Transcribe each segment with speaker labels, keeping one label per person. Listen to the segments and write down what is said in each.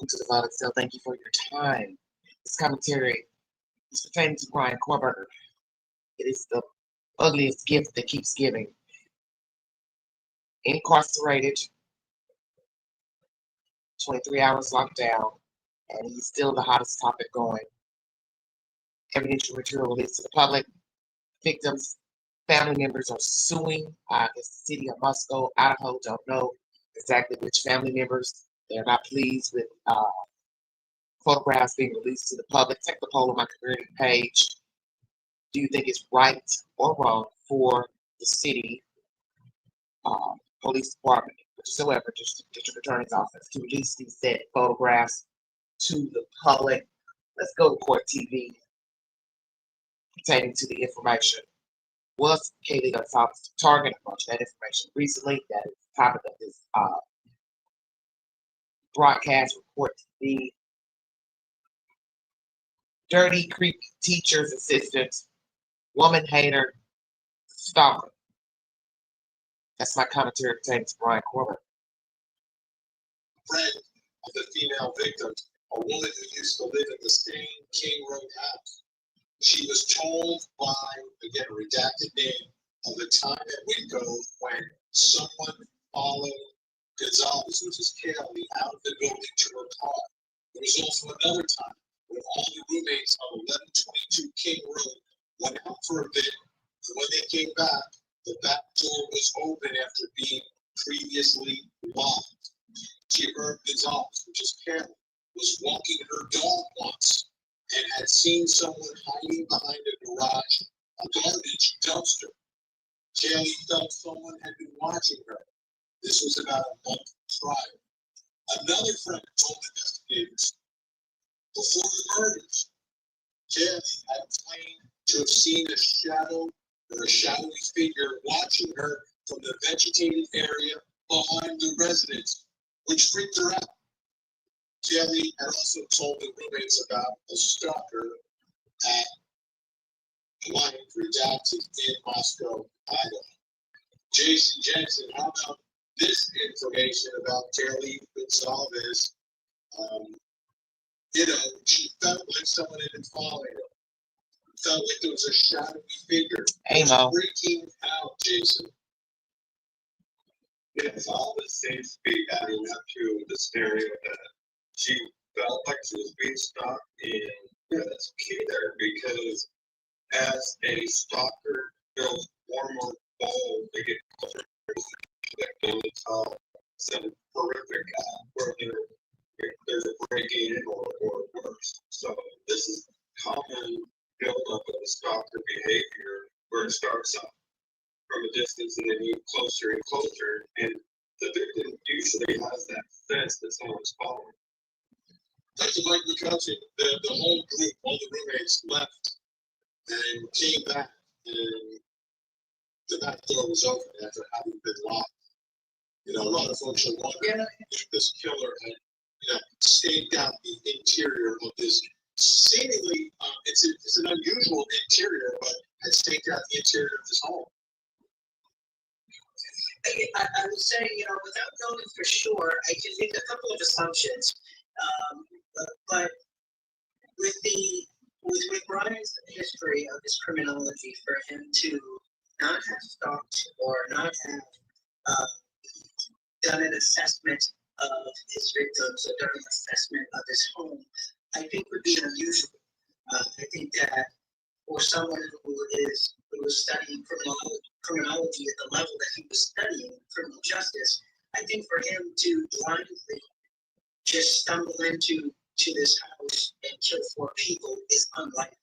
Speaker 1: welcome to the Violent Cell. Thank you for your time. This commentary is pertaining to Bryan Kohberger. It is the ugliest gift that keeps giving. Incarcerated, 23 hours locked down, and he's still the hottest topic going. Evidential material released to the public. Victims, family members are suing the city of Moscow, Idaho. Don't know exactly which family members. They're not pleased with photographs being released to the public. Take the poll on my community page. Do you think it's right or wrong for the city, police department, whatsoever, district attorney's office to release these said photographs to the public? Let's go to court TV pertaining to the information. Was Kaylee Gonzalez targeted a bunch of that information recently? That is the topic of this broadcast report TV. Dirty, creepy teachers, assistants, woman hater, stalker. That's my commentary pertaining to Bryan Kohberger.
Speaker 2: Friend of the female victim, a woman who used to live in the same King Road house. She was told by, again, a redacted name, of the time at Winco when someone followed Gonzalez, which is Kaylee, out of the building to her car. There was also another time when all the roommates of 1122 King Road went out for a bit, and when they came back, the back door was open after being previously locked. She heard Gonzalez, which is Kaylee, was walking her dog once and had seen someone hiding behind a garage, a garbage dumpster. Kaylee felt someone had been watching her. This was about a month prior. Another friend told investigators, before the murders, Kaylee had claimed to have seen a shadow or a shadowy figure watching her from the vegetated area behind the residence, which freaked her out. Kaylee had also told the roommates about a stalker at Lion Redacted in Moscow, Idaho. Jason Jensen, how about this information about Kaylee Gonzalez? She felt like someone had been following her. Felt like there was a shadowy figure.
Speaker 1: Amo.
Speaker 2: Freaking out, Jason.
Speaker 3: Yes, all the seems to be adding up to the scenario that she felt like she was being stalked, and yeah, that's key there because as a stalker feels more and more bold, they get closer to the victim until some horrific where there's a break-in or worse. So this is common build-up of the stalker behavior where it starts off from a distance and then you get closer and closer, and the victim usually has that sense that someone's following.
Speaker 2: Dr. Mike McCutcheon, the whole group, all the roommates left and came back, and the back door was open after having been locked. A lot of folks are wondering if this killer had, staked out the interior of this seemingly, it's an unusual interior, but had staked out the interior of this home.
Speaker 4: I would say, without knowing for sure, I can make a couple of assumptions. But with Bryan's history of his criminology, for him to not have stalked or not have done an assessment of his victims or done an assessment of his home, I think would be unusual. I think that for someone who was studying criminology at the level that he was studying criminal justice, I think for him to blindly just stumble into this house and kill 4 people is unlikely.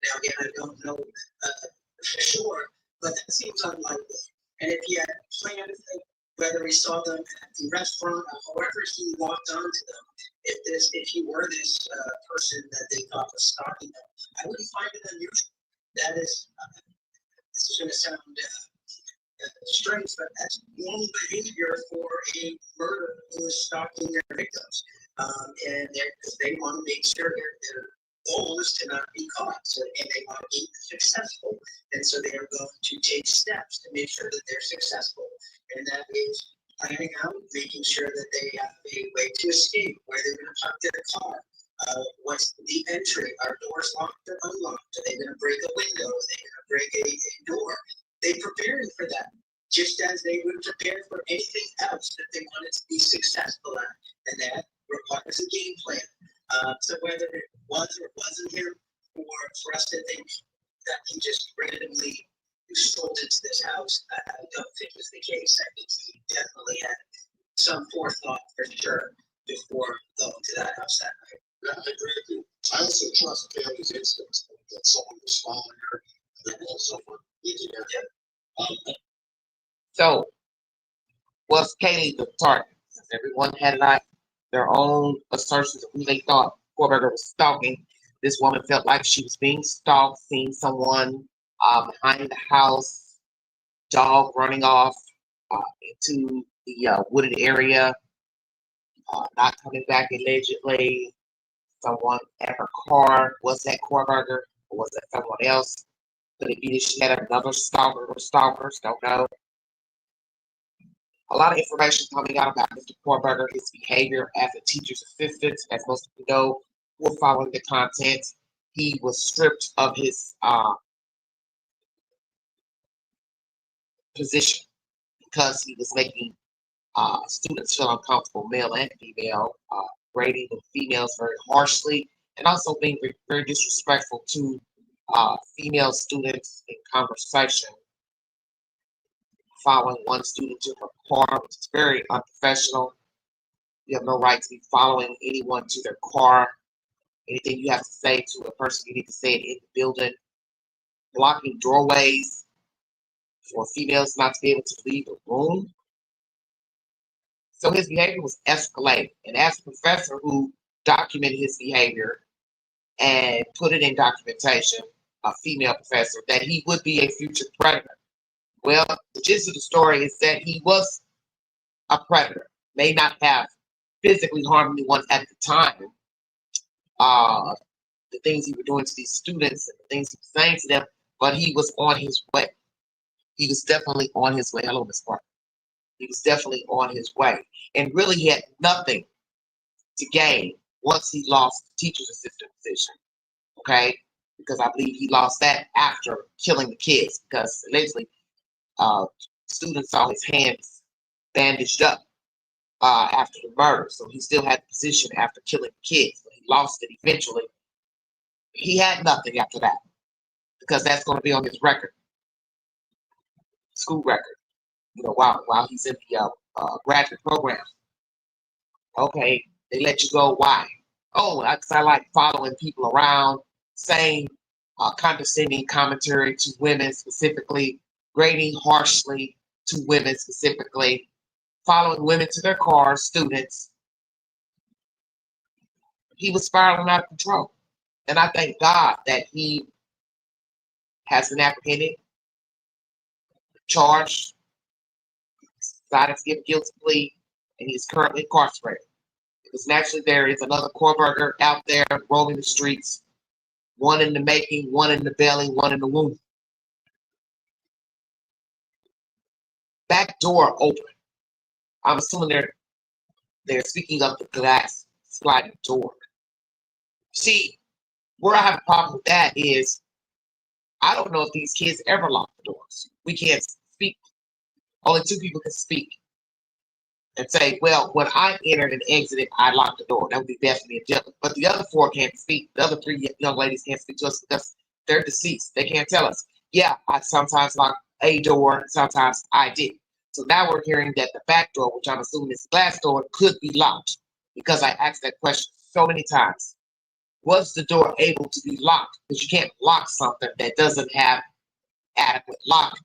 Speaker 4: Now again, I don't know for sure, but that seems unlikely. And if he had planned, whether he saw them at the restaurant or however he walked onto them, if he were this person that they thought was stalking them, I wouldn't find it unusual. That is, this is going to sound strange, but that's normal behavior for a murderer who is stalking their victims. And they want to make sure their goal is to not be caught, and they want to be successful. And so they are going to take steps to make sure that they're successful. And that is planning out, making sure that they have a way to escape, where they're going to park their car, what's the entry, are doors locked or unlocked, are they going to break a window, are they going to break a door? They're preparing for that, just as they would prepare for anything else that they wanted to be successful at, and that requires a game plan. So whether it was or wasn't him, for us to think that he just randomly strolled into this house, I don't think was the case. I think he definitely had some forethought for sure before going to that house that night.
Speaker 2: Yeah, I agree with you. I also trust Kaylee's instincts that someone was following her, and that someone leaving her.
Speaker 1: So, was Kaylee the target? Since everyone had like their own assertions of who they thought Kohberger was stalking, this woman felt like she was being stalked, seeing someone behind the house, dog running off into the wooded area, not coming back allegedly. Someone at her car. Was that Kohberger or was that someone else? Could it be that she had another stalker or stalkers? Don't know. A lot of information coming out about Mr. Kohberger, his behavior as a teacher's assistant. As most people know who are following the content, he was stripped of his position because he was making students feel uncomfortable, male and female, grading the females very harshly, and also being very, very disrespectful to female students in conversation, following one student to her car, which is very unprofessional. You have no right to be following anyone to their car. Anything you have to say to a person, you need to say it in the building. Blocking doorways for females not to be able to leave the room. So his behavior was escalating. And as a professor who documented his behavior and put it in documentation, a female professor, that he would be a future predator. Well, the gist of the story is that he was a predator. May not have physically harmed anyone at the time. The things he was doing to these students and the things he was saying to them, but he was on his way. He was definitely on his way. Hello, Miss Parker. He was definitely on his way. And really, he had nothing to gain once he lost the teacher's assistant position. Okay? Because I believe he lost that after killing the kids. Because allegedly, students saw his hands bandaged up after the murder. So he still had the position after killing the kids. But he lost it eventually. He had nothing after that. Because that's going to be on his record. School record. You know, while he's in the graduate program. Okay, they let you go. Why? Oh, because I like following people around, saying condescending commentary to women specifically, grading harshly to women specifically, following women to their cars, students. He was spiraling out of control. And I thank God that he has been apprehended, charged, decided to give a guilty plea, and he's currently incarcerated. Because naturally there is another Kohberger out there roaming the streets, one in the making, one in the belly, one in the womb. Back door open. I'm assuming they're speaking of the glass sliding door. See, where I have a problem with that is I don't know if these kids ever lock the doors. We can't speak. Only two people can speak and say, well, when I entered and exited, I locked the door. That would be Bethany and Dylan. But the other four can't speak. The other three young ladies can't speak to us because they're deceased. They can't tell us. Yeah, I sometimes lock a door, sometimes I did. So now we're hearing that the back door, which I'm assuming is the glass door, could be locked because I asked that question so many times. Was the door able to be locked? Because you can't lock something that doesn't have adequate locking.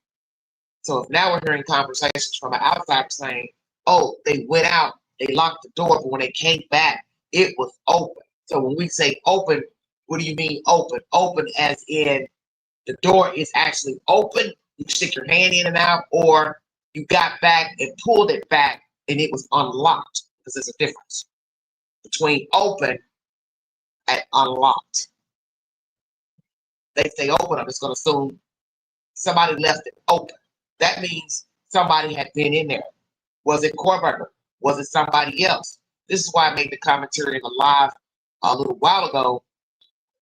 Speaker 1: So if now we're hearing conversations from an outsider saying, oh, they went out, they locked the door, but when they came back, it was open. So when we say open, what do you mean open? Open as in the door is actually open, you stick your hand in and out, or you got back and pulled it back and it was unlocked, because there's a difference between open and unlocked. They say open, I'm just going to assume somebody left it open. That means somebody had been in there. Was it Kohberger? Was it somebody else? This is why I made the commentary in the live a little while ago.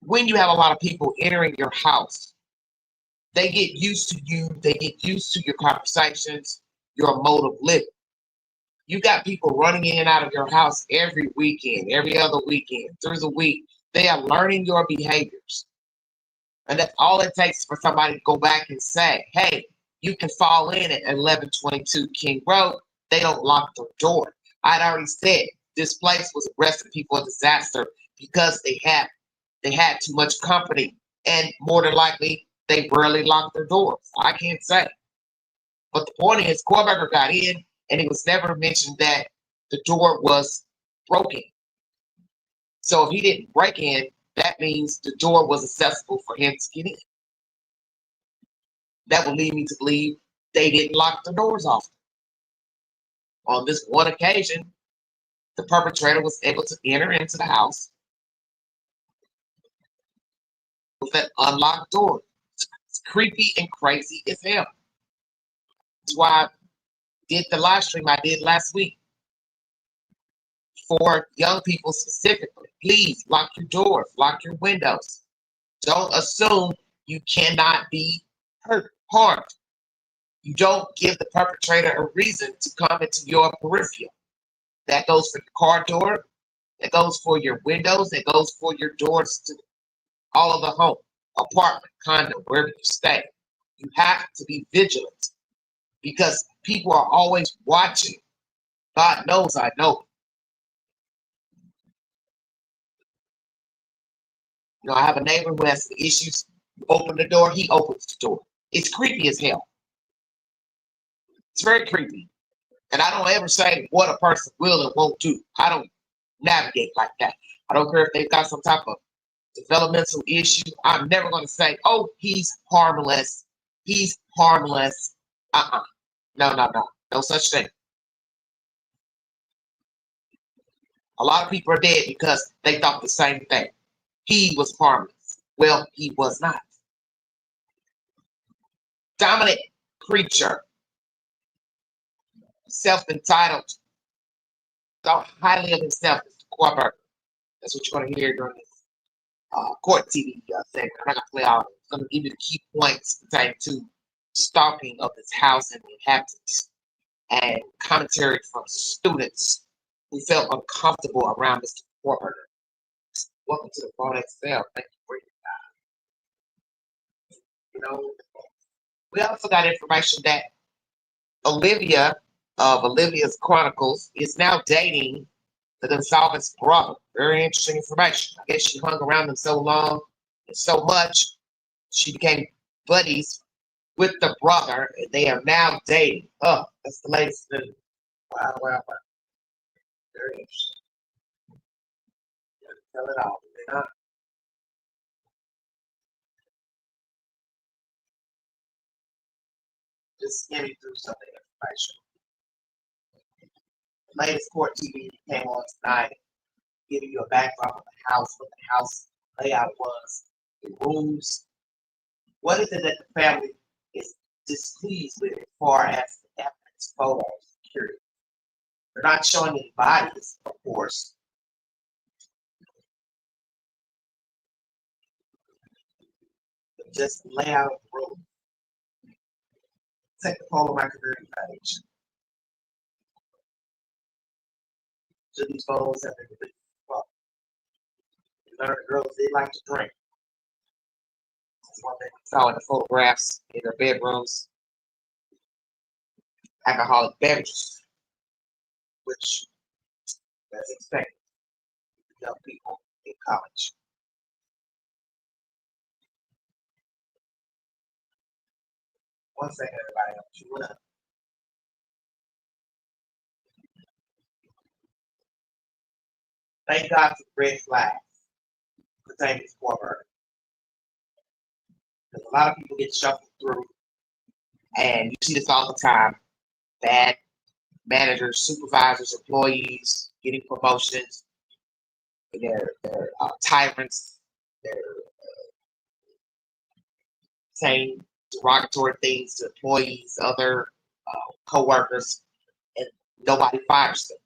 Speaker 1: When you have a lot of people entering your house, they get used to you. They get used to your conversations, your mode of living. You got people running in and out of your house every weekend, every other weekend, through the week. They are learning your behaviors. And that's all it takes for somebody to go back and say, hey, you can fall in at 1122 King Road. They don't lock their door. I'd already said this place was a recipe for disaster because they had too much company, and more than likely they rarely locked their doors. I can't say. But the point is, Kohberger got in, and it was never mentioned that the door was broken. So if he didn't break in, that means the door was accessible for him to get in. That would lead me to believe they didn't lock the doors off. On this one occasion, the perpetrator was able to enter into the house with that unlocked door. It's creepy and crazy as hell. That's why I did the live stream I did last week. For young people specifically, please lock your doors, lock your windows. Don't assume you cannot be harmed. You don't give the perpetrator a reason to come into your peripheral. That goes for your car door, that goes for your windows, that goes for your doors to all of the home, apartment, condo, wherever you stay. You have to be vigilant because people are always watching. God knows I know. You know, I have a neighbor who has some issues. You open the door, he opens the door. It's creepy as hell. It's very creepy. And I don't ever say what a person will and won't do. I don't navigate like that. I don't care if they've got some type of developmental issue. I'm never going to say, oh, he's harmless. He's harmless. No. No such thing. A lot of people are dead because they thought the same thing. He was harmless. Well, he was not. Dominant creature. Self-entitled. Thought highly of himself, Mr. Kohberger. That's what you're going to hear during this court TV segment. I'm not going to play all of it. I'm going to give you the key points pertaining to stalking of this house and the inhabitants, and commentary from students who felt uncomfortable around Mr. Kohberger. Welcome to the Phone XL. Thank you for your time. You know, we also got information that Olivia of Olivia's Chronicles is now dating the Gonzalez brother. Very interesting information. I guess she hung around them so long and so much, she became buddies with the brother, and they are now dating. Oh, that's the latest news. Wow. Very interesting. Tell it all. They're not. Just skimming through some of the information. The latest court TV came on tonight, giving you a backdrop of the house, what the house layout was, the rooms. What is it that the family is displeased with as far as the evidence, photos, security? They're not showing any bodies, of course. But just the layout of the room. Take the poll on my community page. So these photos have been released. Well, you learn the girls, they like to drink. That's one thing we saw in the photographs in their bedrooms. Alcoholic beverages, which that's expected for young people in college. One second, everybody, I'm chewing up. Thank God for the red flags pertaining to Kohberger. Because a lot of people get shuffled through, and you see this all the time. Bad managers, supervisors, employees getting promotions. They're tyrants. They're saying derogatory things to employees, other co-workers. And Nobody fires them.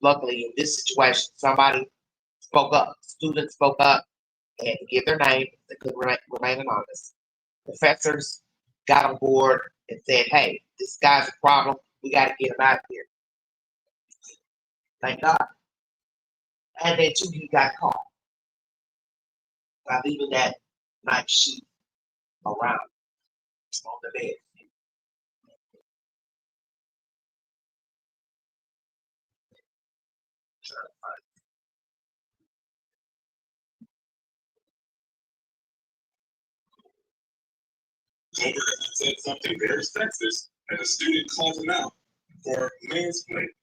Speaker 1: Luckily, in this situation, somebody spoke up. Students spoke up and give their name. They could remain anonymous. Professors got on board and said, hey, this guy's a problem. We got to get him out of here. Thank God. And then, too, he got caught by leaving that night sheet around on the bed.
Speaker 2: Kohberger said something very sexist, and a student called him out for mansplaining.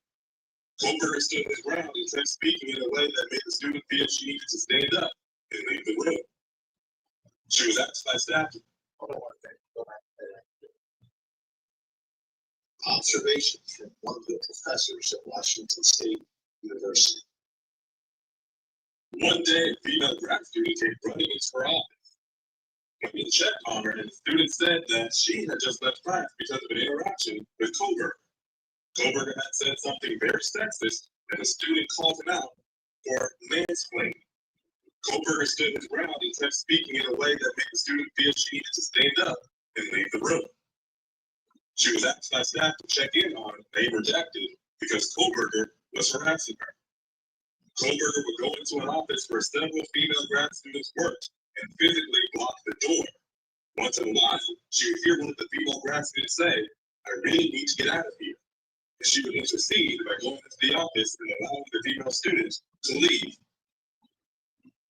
Speaker 2: Kohberger stood his ground and kept speaking in a way that made the student feel she needed to stand up and leave the room. She was asked by staff. Observations from one of the professors at Washington State University. One day, a female grad student came running into her office. Women checked on her, and the student said that she had just left class because of an interaction with Kohberger. Kohberger had said something very sexist, and the student called him out for mansplaining. Kohberger stood his ground and kept speaking in a way that made the student feel she needed to stand up and leave the room. She was asked by staff to check in on her. They rejected because Kohberger was harassing her. Kohberger would go into an office where several female grad students worked and physically block the door. Once in a while, she would hear one of the female grad students say, I really need to get out of here. And she would intercede by going into the office and allowing the female students to leave.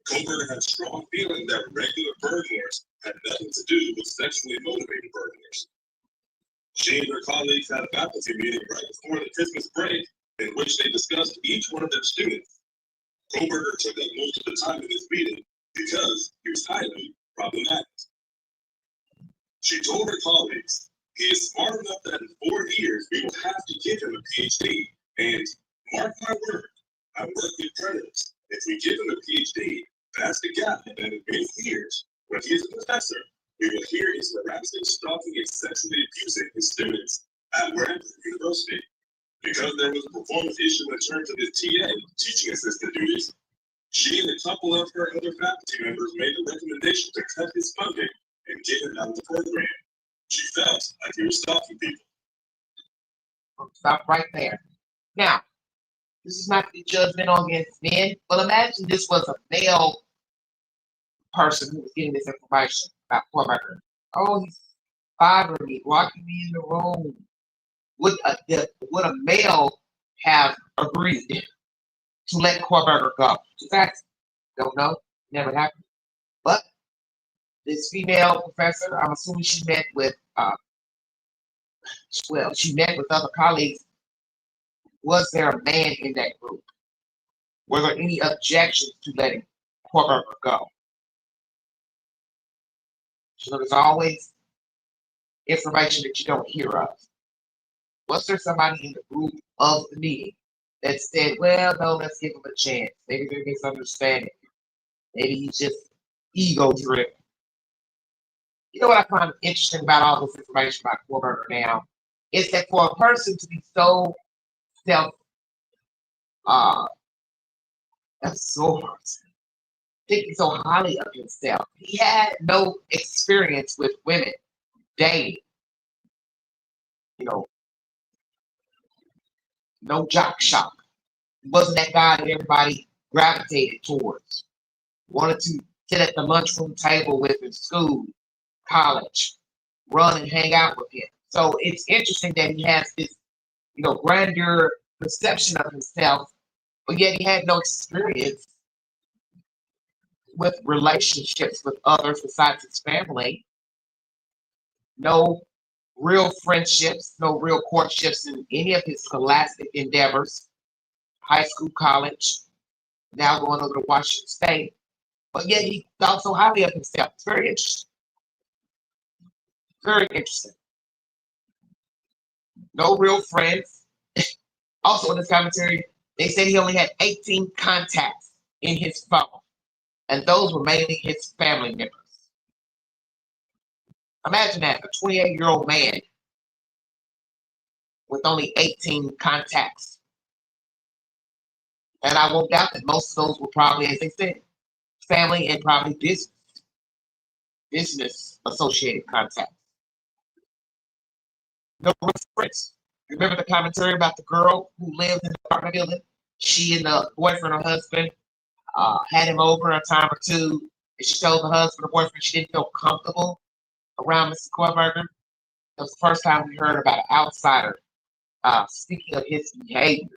Speaker 2: Kohberger had a strong feeling that regular burglars had nothing to do with sexually motivated burglars. She and her colleagues had a faculty meeting right before the Christmas break in which they discussed each one of their students. Kohberger took up most of the time in this meeting because he was highly problematic. She told her colleagues, he is smart enough that in 4 years we will have to give him a PhD. And mark my word, I work with predators. If we give him a PhD, that's the guy that in many years, when he is a professor, we will hear his harassing, stalking, and sexually abusing his students at wherever university. Because there was a performance issue in terms of his TA, teaching assistant duties, she and a couple of her other faculty members made a recommendation to cut his funding and get him out of the program. She felt like he was stalking people.
Speaker 1: Stop right there. Now, this is not to be judgmental against men, but imagine this was a male person who was getting this information about Kohberger. Oh, he's bothering me, locking me in the room. Would a male have agreed to let Kohberger go? Facts, don't know, never happened. But this female professor, I'm assuming she met with, she met with other colleagues. Was there a man in that group? Were there any objections to letting Kohberger go? So there's always information that you don't hear of. Was there somebody in the group of the meeting that said, well, no, let's give him a chance. Maybe there's misunderstanding. Maybe he's just ego-driven. You know what I find interesting about all this information about Kohberger now is that for a person to be so self-absorbed, thinking so highly of himself, he had no experience with women, dating, no jock shop. He wasn't that guy that everybody gravitated towards. Wanted to sit at the lunchroom table with in school, college, run and hang out with him. So it's interesting that he has this, grandeur perception of himself, but yet he had no experience with relationships with others besides his family. No real friendships, no real courtships in any of his scholastic endeavors, high school, college, now going over to Washington State. But yet he thought so highly of himself. It's very interesting. Very interesting. No real friends. Also in this commentary, they said he only had 18 contacts in his phone, and those were mainly his family members. Imagine that, a 28-year-old man with only 18 contacts. And I won't doubt that most of those were probably, as they said, family and probably business associated contacts. No friends. Remember the commentary about the girl who lived in the apartment building? She and the boyfriend or husband had him over a time or two, and she told the husband or boyfriend she didn't feel comfortable around Mr. Kohberger. It was the first time we heard about an outsider speaking of his behavior.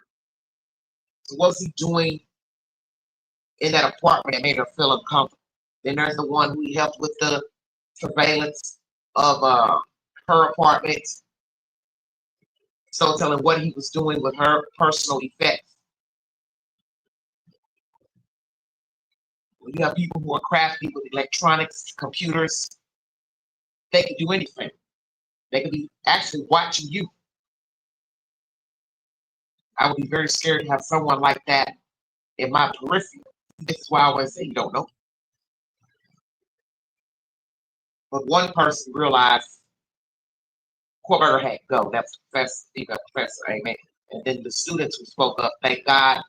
Speaker 1: So what was he doing in that apartment that made her feel uncomfortable? Then there's the one who helped with the surveillance of her apartment. So telling what he was doing with her personal effects. When you have people who are crafty with electronics, computers, they can do anything. They could be actually watching you. I would be very scared to have someone like that in my peripheral. This is why I always say you don't know. But one person realized Kohberger had to go. That's the professor, amen. And then the students who spoke up, thank God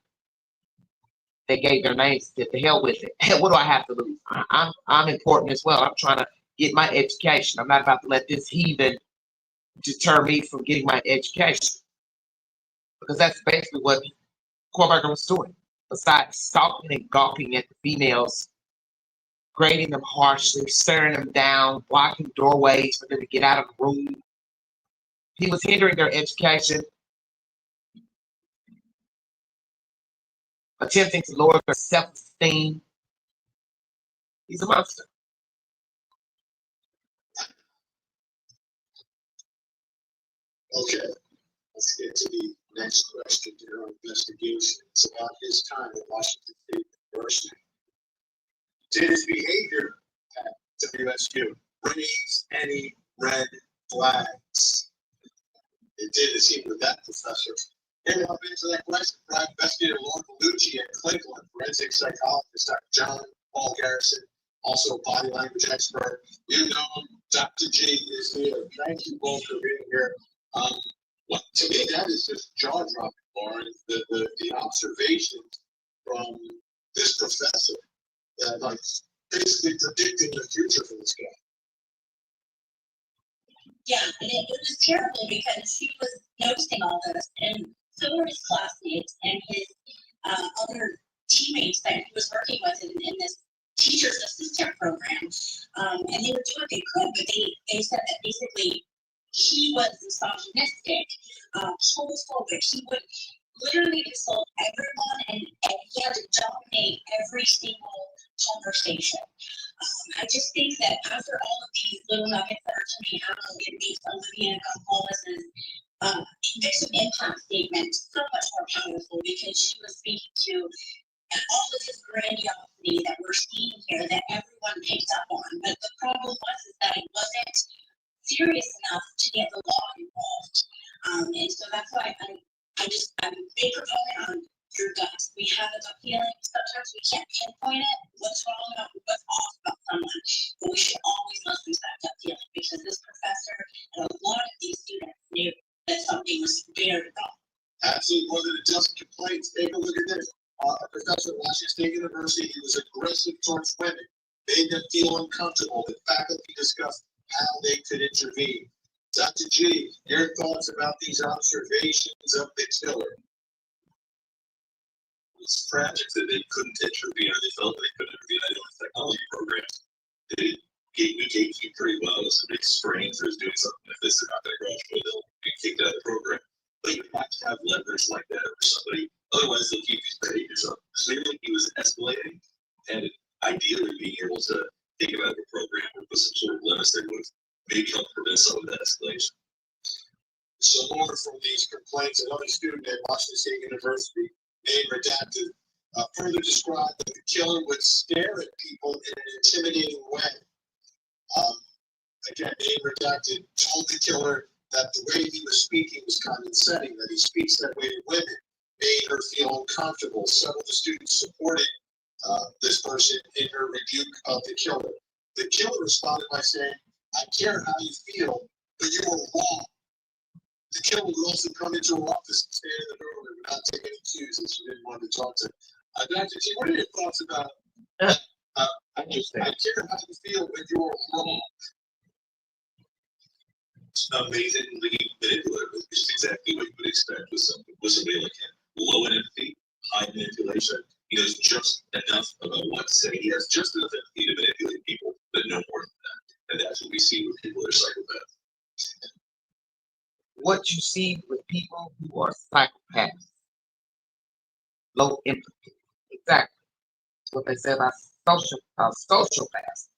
Speaker 1: they gave their names. Get the hell with it. What do I have to lose? I'm important as well. I'm trying to get my education. I'm not about to let this heathen deter me from getting my education. Because that's basically what Kohberger was doing. Besides stalking and gawking at the females, grading them harshly, staring them down, blocking doorways for them to get out of the room. He was hindering their education, attempting to lower their self-esteem. He's a monster.
Speaker 2: Okay, let's get to the next question in our investigation. It's about his time at Washington State University. Did his behavior at WSU raise any red flags? It did, it seemed, with that professor. Here to help answer that question, private investigator Lauren Bellucci and Cleveland forensic psychologist Dr. John Paul Garrison, also body language expert. You know him, Dr. G is here. Thank you both for being here. To me, that is just jaw-dropping, Lauren. The observations from this professor that, like, basically predicting the future for this guy.
Speaker 5: Yeah, and it was terrible because she was noticing all this, and so were his classmates and his other teammates that he was working with in this teacher's assistant program. And they were doing what they could, but they said that basically he was misogynistic, homophobic. He would literally insult everyone, and he had to dominate every single conversation. I just think that after all of these little nuggets that are coming out, it makes Olivia Gonzalez's victim impact statement so much more powerful, because she was speaking to all of this grandiosity that we're seeing here that everyone picked up on. But the problem was that it wasn't serious enough to get the law involved. And so that's why I'm a big proponent on your guts. We have a gut feeling. Sometimes we can't pinpoint it. What's wrong about what's off about someone? But we should always listen to that gut feeling, because this professor and a lot of these students knew that something was very wrong.
Speaker 2: Absolutely, more than a dozen complaints. Take a look at this. A professor at Washington State University, he was aggressive towards women, made them feel uncomfortable. The faculty discussed how they could intervene. Dr. G, your thoughts about these observations of the killer?
Speaker 3: It's tragic that they couldn't intervene, or they felt that they couldn't intervene. I know in technology programs, they gatekeep pretty well. If somebody strains or is doing something, if they're not going to graduate, they'll be kicked out of the program. But you have to have leverage like that over somebody. Otherwise, they'll keep these behaviors up. Clearly, he was escalating, and ideally being able to take him out of the program or put some sort of limits that would maybe help prevent some of that escalation.
Speaker 2: So more from these complaints. Another student at Washington State University, name redacted, further described that the killer would stare at people in an intimidating way. Again, name redacted, told the killer that the way he was speaking was condescending, that he speaks that way to women, made her feel uncomfortable. Some of the students supported this person in her rebuke of the killer. The killer responded by saying, "I care how you feel, but you were wrong." The killer would also come into her office and stand in the doorway without taking any cues if she didn't want to talk to her. Dr. G, what are your thoughts about I care how you feel when you're wrong?
Speaker 6: Amazingly manipulative, which is exactly what you would expect with somebody like him. Low in empathy, high manipulation. He knows just enough about what to say. He has just enough empathy to manipulate people, but no more than that. And that's what we see with people that are psychopaths.
Speaker 1: What you see with people who are psychopaths, low empathy. Exactly. That's what they say about sociopaths.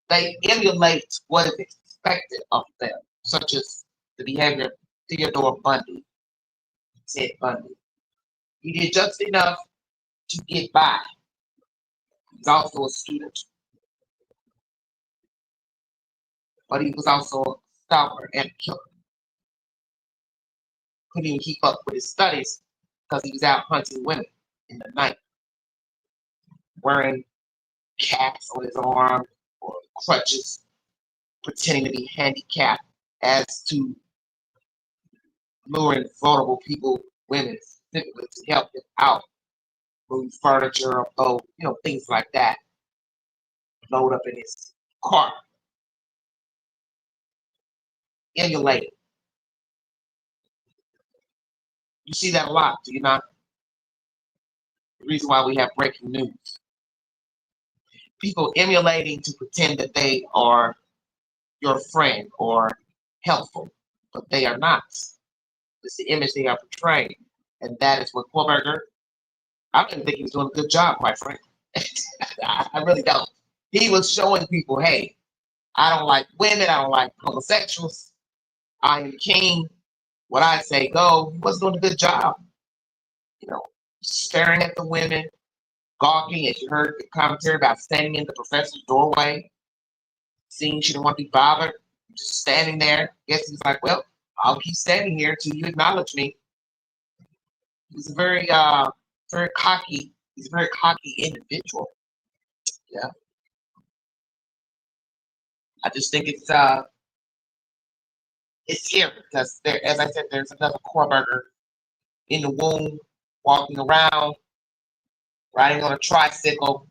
Speaker 1: They emulate what is expected of them, such as the behavior of Theodore Bundy, Ted Bundy. He did just enough to get by. He's also a student, but he was also a stalker and a killer. Couldn't even keep up with his studies because he was out hunting women in the night, wearing caps on his arm or crutches, pretending to be handicapped as to luring vulnerable people, women specifically, to help them out, move furniture or boat, things like that. Load up in his car. Emulated. You see that a lot, do you not? The reason why we have breaking news. People emulating to pretend that they are your friend or helpful, but they are not. It's the image they are portraying. And that is what Kohberger, I didn't think he was doing a good job, quite frankly. I really don't. He was showing people, hey, I don't like women, I don't like homosexuals. I am king. What I say go. He wasn't doing a good job. Staring at the women, gawking, as you heard the commentary about standing in the professor's doorway, seeing she didn't want to be bothered, just standing there. Guess he's like, well, I'll keep standing here until you acknowledge me. He's a very cocky. He's a very cocky individual. Yeah. I just think it's scary because there, as I said, there's another Kohberger in the womb, walking around, riding on a tricycle.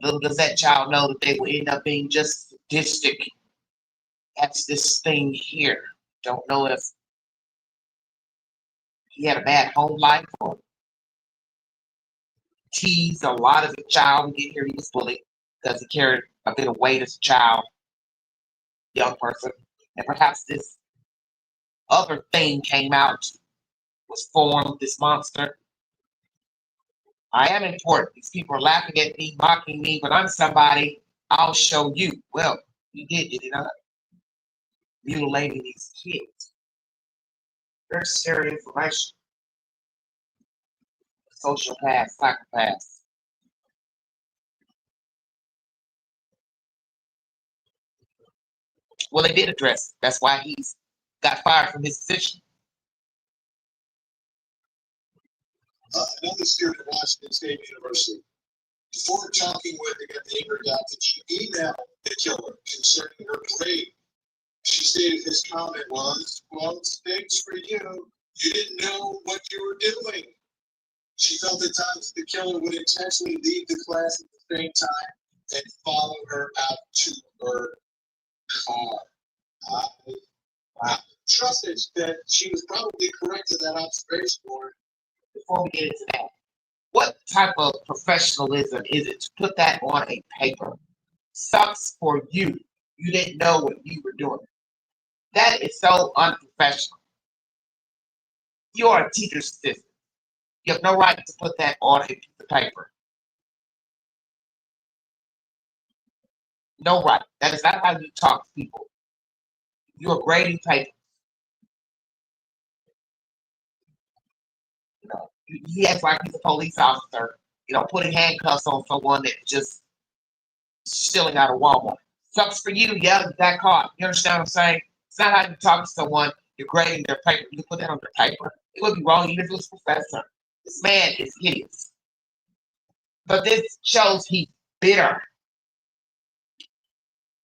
Speaker 1: Little does that child know that they will end up being just sadistic. That's this thing here. Don't know if he had a bad home life or teased a lot as a child. We get here, he was bullied because he carried a bit of weight as a child, young person. And perhaps this other thing came out, was formed, this monster. I am important. These people are laughing at me, mocking me, but I'm somebody. I'll show you. Well, you did it not? Mutilating these kids. Very scary information. Sociopaths, psychopaths. Well, they did address it. That's why he's got fired from his position.
Speaker 2: Another student at Washington State University. Before talking with the neighbor doctor, she emailed the killer concerning her grade. She stated his comment was, well, thanks for you. You didn't know what you were doing. She felt at times the killer would intentionally leave the class at the same time and follow her out to her car. I trusted that she was probably correct in that observation, Warren.
Speaker 1: Before we get into that, what type of professionalism is it to put that on a paper? Sucks for you. You didn't know what you were doing. That is so unprofessional. You are a teacher's assistant. You have no right to put that on a piece of paper. No right. That is not how you talk to people. You are grading papers. He acts like he's a police officer, putting handcuffs on someone that's just stealing out of Walmart. Sucks for you, yeah, you got caught. You understand what I'm saying? It's not how you talk to someone, you're grading their paper. You can put that on their paper. It would be wrong even if it was a professor. This man is hideous. But this shows he's bitter.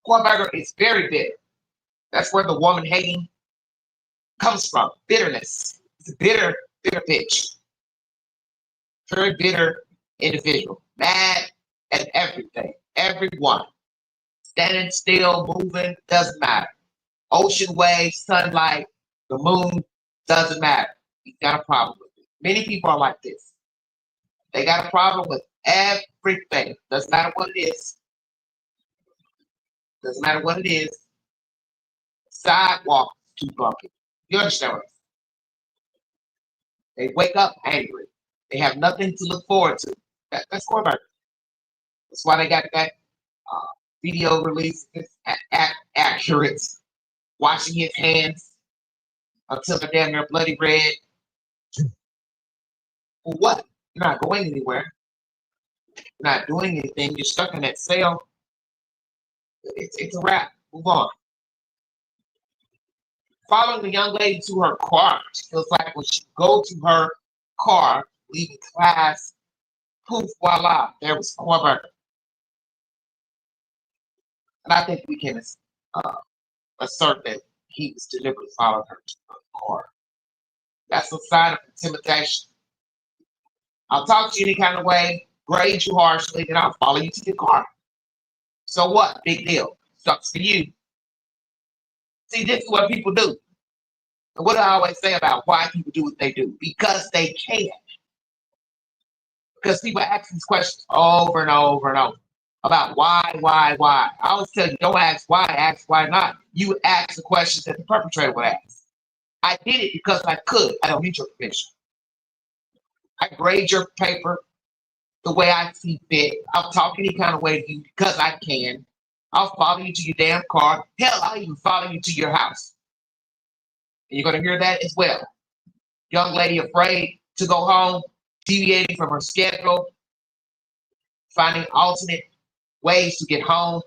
Speaker 1: Kohberger is very bitter. That's where the woman hating comes from. Bitterness. It's a bitter bitch. Very bitter individual. Mad at everything. Everyone. Standing still, moving, doesn't matter. Ocean waves, sunlight, the moon, doesn't matter. He's got a problem with it. Many people are like this. They got a problem with everything. Doesn't matter what it is. Doesn't matter what it is. Sidewalk is too bumpy. You understand what I'm saying? They wake up angry. They have nothing to look forward to. That's Kohberger. That's why they got that video release. It's accurate. Washing his hands until they're damn near bloody red. For what? You're not going anywhere. You're not doing anything. You're stuck in that cell. It's a wrap. Move on. Following the young lady to her car. She feels like when she go to her car, leaving class, poof, voila, there was Kohberger. And I think we can assert that he was deliberately following her to her car. That's a sign of intimidation. I'll talk to you any kind of way, grade you harshly, then I'll follow you to your car. So what? Big deal. Sucks for you. See, this is what people do. And what do I always say about why people do what they do? Because they can. Because people ask these questions over and over and over about why. I always tell you, don't ask why not. You ask the questions that the perpetrator would ask. I did it because I could. I don't need your permission. I grade your paper the way I see fit. I'll talk any kind of way to you because I can. I'll follow you to your damn car. Hell, I'll even follow you to your house. And you're going to hear that as well. Young lady afraid to go home, deviating from her schedule, finding alternate ways to get home,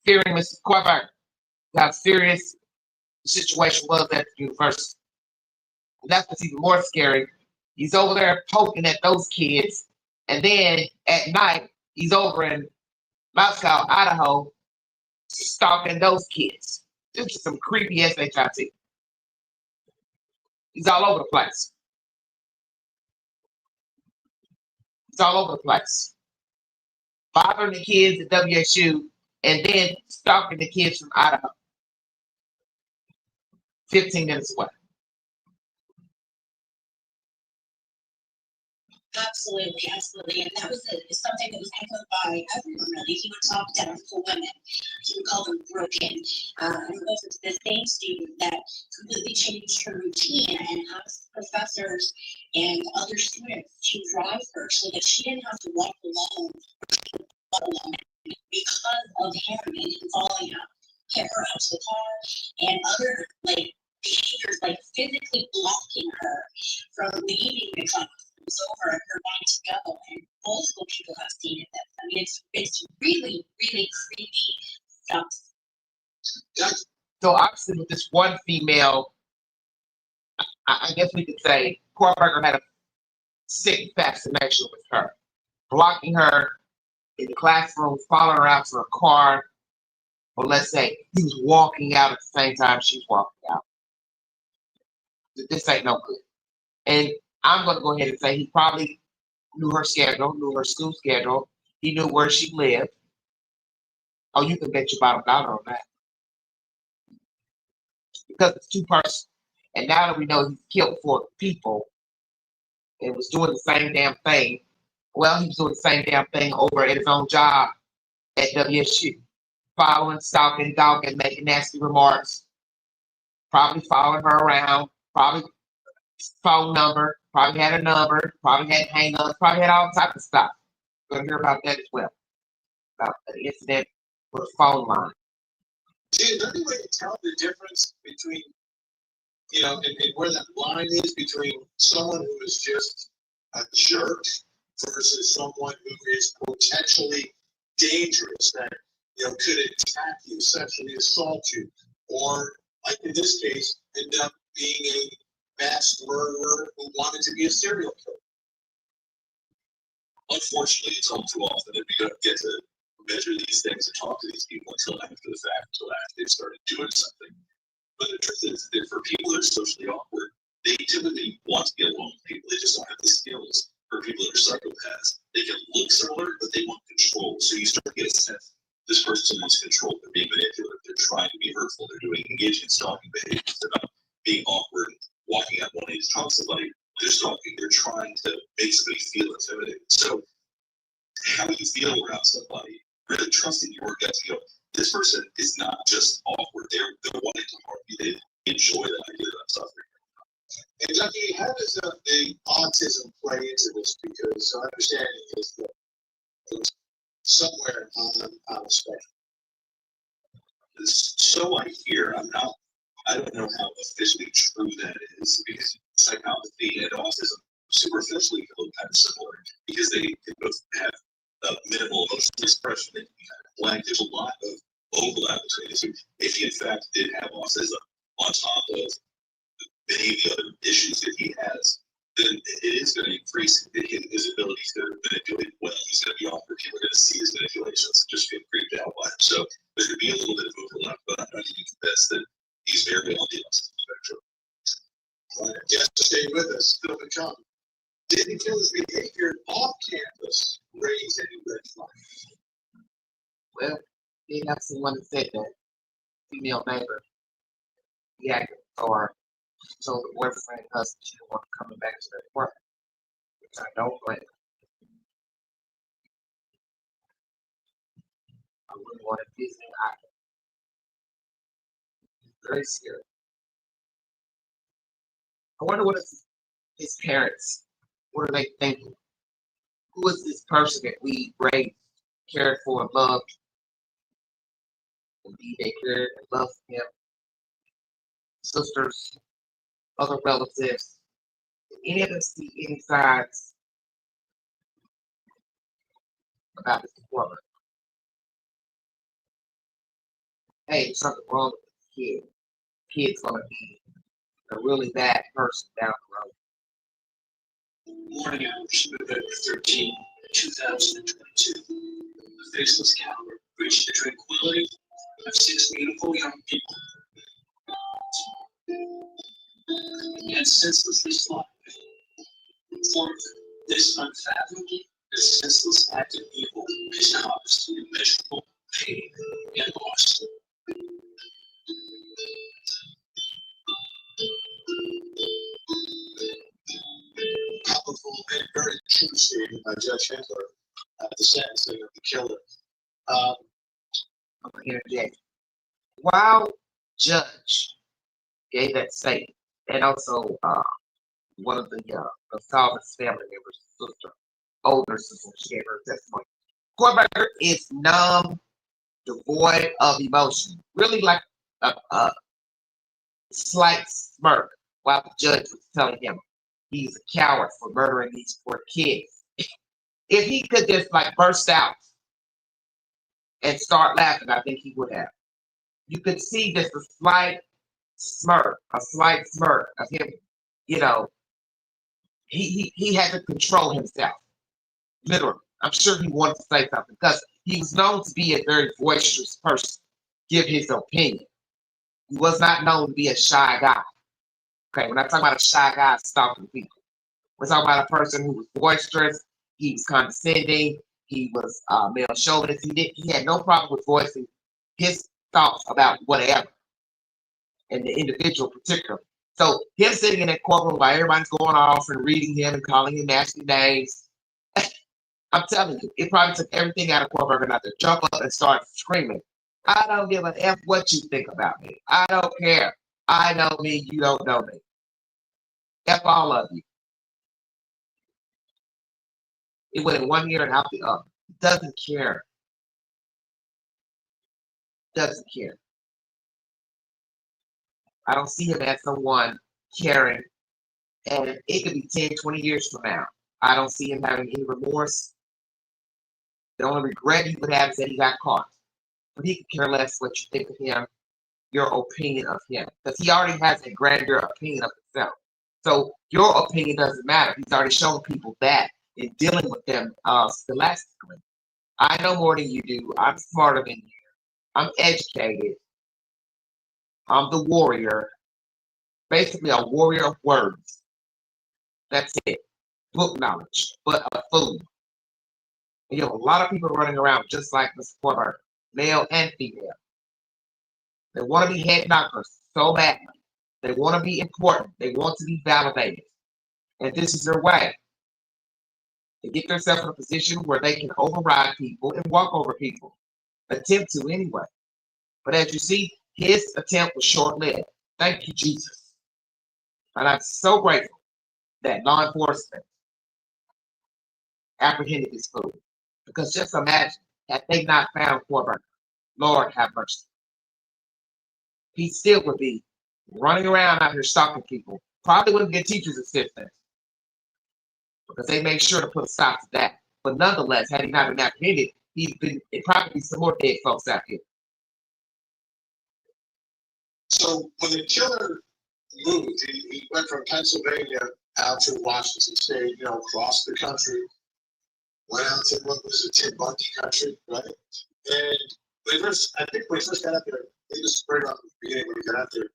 Speaker 1: fearing Mrs. Kohberger, how serious the situation was at the university. And that's what's even more scary. He's over there poking at those kids, and then at night, he's over in Moscow, Idaho, stalking those kids. This is some creepy SHIT. He's all over the place. He's all over the place. Bothering the kids at WSU and then stalking the kids from Idaho. 15 minutes away.
Speaker 5: Absolutely. And that was something that was echoed by everyone, really. He would talk down to women. He would call them broken. And those are the same student that completely changed her routine and asked professors and other students to drive her so that she didn't have to walk alone because of him and him falling out, get her out to the car, and other behaviors physically blocking her from leaving the class. Over and her wanting to go, and multiple people have seen it. I mean, it's really creepy stuff.
Speaker 1: So obviously, with this one female, I guess we could say Kohberger had a sick fascination with her, blocking her in the classroom, following her out to her car, or let's say he was walking out at the same time she was walking out. This ain't no good. And I'm going to go ahead and say he probably knew her schedule, knew her school schedule. He knew where she lived. Oh, you can bet your bottom dollar on that. Because it's two persons. And now that we know he's killed 4 people and was doing the same damn thing, well, he was doing the same damn thing over at his own job at WSU. Following, stalking, dogging, making nasty remarks. Probably following her around. Probably phone number. Probably had a number, probably had hang-ups, probably had all types of stuff. We're going to hear about that as well. About the incident with the phone line.
Speaker 2: Is there any way to tell the difference between, and where that line is between someone who is just a jerk versus someone who is potentially dangerous that, could attack you, sexually assault you, or, like in this case, end up being a mass murderer who wanted to be a serial killer?
Speaker 6: Unfortunately, it's all too often that we don't get to measure these things and talk to these people until after the fact, until after they've started doing something. But the truth is that for people that are socially awkward, they typically want to get along with people. They just don't have the skills. For people that are psychopaths, they can look similar, but they want control. So you start to get a sense this person wants control. They're being manipulative. They're trying to be hurtful. They're engaging in stalking behaviors. They're not being awkward, walking out one end to talk to somebody. They're stalking. They're trying to make somebody feel intimidated. So how you feel around somebody, really trusting your gut to go, this person is not just awkward. They're wanting to harm you. They enjoy the idea that I'm suffering.
Speaker 2: And Jackie, how does the autism play into this? Because our understanding is that it's somewhere on the spectrum.
Speaker 6: So I hear. I don't know how officially true that is, because psychopathy and autism superficially look kind of similar, because they both have minimal emotional expression. They can be kind of blank. There's a lot of overlap between the two. If he in fact did have autism on top of many of the other issues that he has, then it is going to increase his ability to manipulate well. He's going to be awkward. People are going to see his manipulations and just feel creeped out by him. So there's going to be a little bit of overlap, but I'm not even convinced that he's very on the autism spectrum.
Speaker 2: Yes, stay with us. Still to come. Did the killer's behavior off campus raise any red flags?
Speaker 1: Well, he got someone that said that female neighbor, he acted or told the boyfriend and husband she didn't want him coming back to their apartment, which I don't blame. I wouldn't want to visit either. Very scary. I wonder what his parents, what are they thinking? Who is this person that we raised, cared for, and loved? Indeed, they cared and loved him. Sisters, other relatives. Did any of them see any signs about this woman? Hey, there's something wrong with this kid. The kid's gonna be a really bad person down the road.
Speaker 7: Morning hours, November 13, 2022. The faceless coward reached the tranquility of 6 beautiful young people and senselessly slaughtered them. For this unfathomable and senseless act of evil has caused immeasurable pain and loss.
Speaker 2: Powerful and very true statement by Judge Hitler at the sentencing of the killer.
Speaker 1: I'm gonna interject. While Judge gave that statement, and also one of the Salva's family members, sister, older sister, she gave her testimony. Kohberger is numb, devoid of emotion, really like a slight smirk while the judge was telling him he's a coward for murdering these poor kids. If he could just like burst out and start laughing, I think he would have. You could see just a slight smirk of him, you know. He had to control himself, literally. I'm sure he wanted to say something because he was known to be a very boisterous person, give his opinion. He was not known to be a shy guy. Okay, when I talk about a shy guy stalking people, we're talking about a person who was boisterous, he was condescending, he was male chauvinist. He had no problem with voicing his thoughts about whatever, and the individual particularly. So him sitting in that courtroom while everybody's going off and reading him and calling him nasty names, I'm telling you, it probably took everything out of Kohberger not to jump up and start screaming. I don't give a F what you think about me. I don't care. I know me, you don't know me. F all of you. It went in one ear and out the other. Doesn't care. Doesn't care. I don't see him as someone caring. And it could be 10, 20 years from now. I don't see him having any remorse. The only regret he would have is that he got caught. But he could care less what you think of him, your opinion of him. Because he already has a grander opinion of himself. So your opinion doesn't matter. He's already shown people that in dealing with them scholastically. I know more than you do. I'm smarter than you. I'm educated. I'm the warrior. Basically, a warrior of words. That's it. Book knowledge, but a fool. And you have a lot of people running around just like Mr. Kohberger, male and female. They want to be head knockers so badly. They want to be important. They want to be validated. And this is their way to get themselves in a position where they can override people and walk over people. Attempt to anyway. But as you see, his attempt was short-lived. Thank you, Jesus. And I'm so grateful that law enforcement apprehended this fool. Because just imagine, had they not found Kohberger, Lord have mercy, he still would be running around out here stalking people. Probably wouldn't get teachers' assistants because they made sure to put a stop to that. But nonetheless, had he not been apprehended, it'd probably be some more dead folks out here.
Speaker 2: So when the killer moved, he went from Pennsylvania out to Washington State, across the country, went out to what was it, Tim Bundy country, right? And I think when he first got out there, it was right around the beginning when he got out there,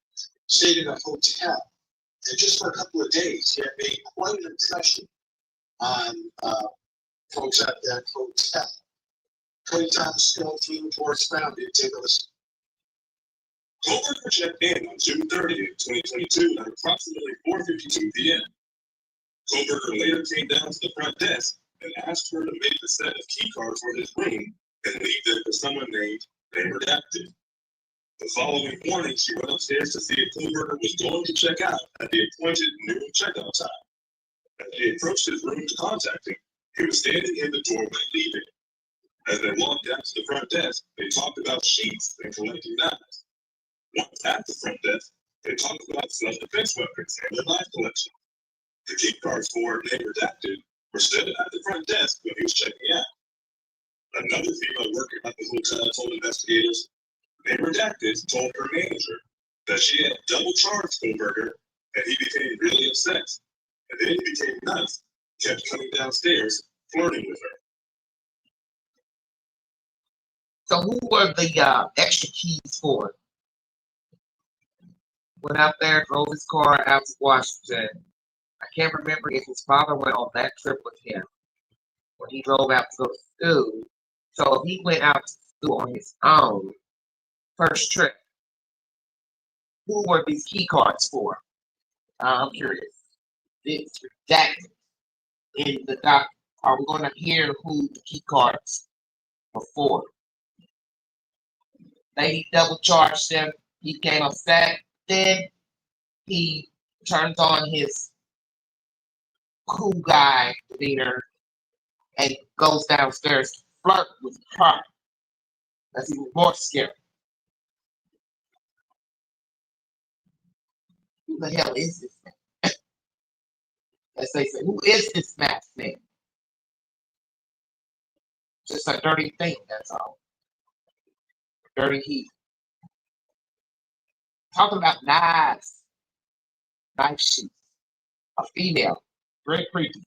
Speaker 2: stayed in a hotel. And just for a couple of days, he had made quite an impression on folks at that hotel. Cody Thomas scrolled through the reports, found it. Take a listen.
Speaker 6: Kohberger checked in on June 30th, 2022 at approximately 4:52 p.m. Kohberger later came down to the front desk and asked her to make a set of key cards for his room and leave them for someone named Redacted. The following morning, she went upstairs to see if Kohberger was going to check out at the appointed noon checkout time. As she approached his room to contact him, he was standing in the doorway leaving. As they walked down to the front desk, they talked about sheets and collecting knives. Once at the front desk, they talked about self-defense weapons and their knife collection. The key cards for name Redacted were still at the front desk when he was checking out. Another female worker at the hotel told investigators name Redacted told her manager that she had double charged Kohberger, and he became really upset. And then he became nuts, kept coming downstairs, flirting with her.
Speaker 1: So who were the extra keys for? Went out there, drove his car out to Washington. I can't remember if his father went on that trip with him when he drove out to go to school. So if he went out to school on his own, first trip, who were these key cards for? I'm curious. It's redacted in the doc. Are we going to hear who the key cards were for? Lady double charged him. He came upset. Then he turns on his cool guy demeanor and goes downstairs to flirt with her. That's even more scary. Who the hell is this man? As they say, who is this masked man? Just a dirty thing, that's all. Dirty heat. Talking about knives, knife sheets, a female, very creepy.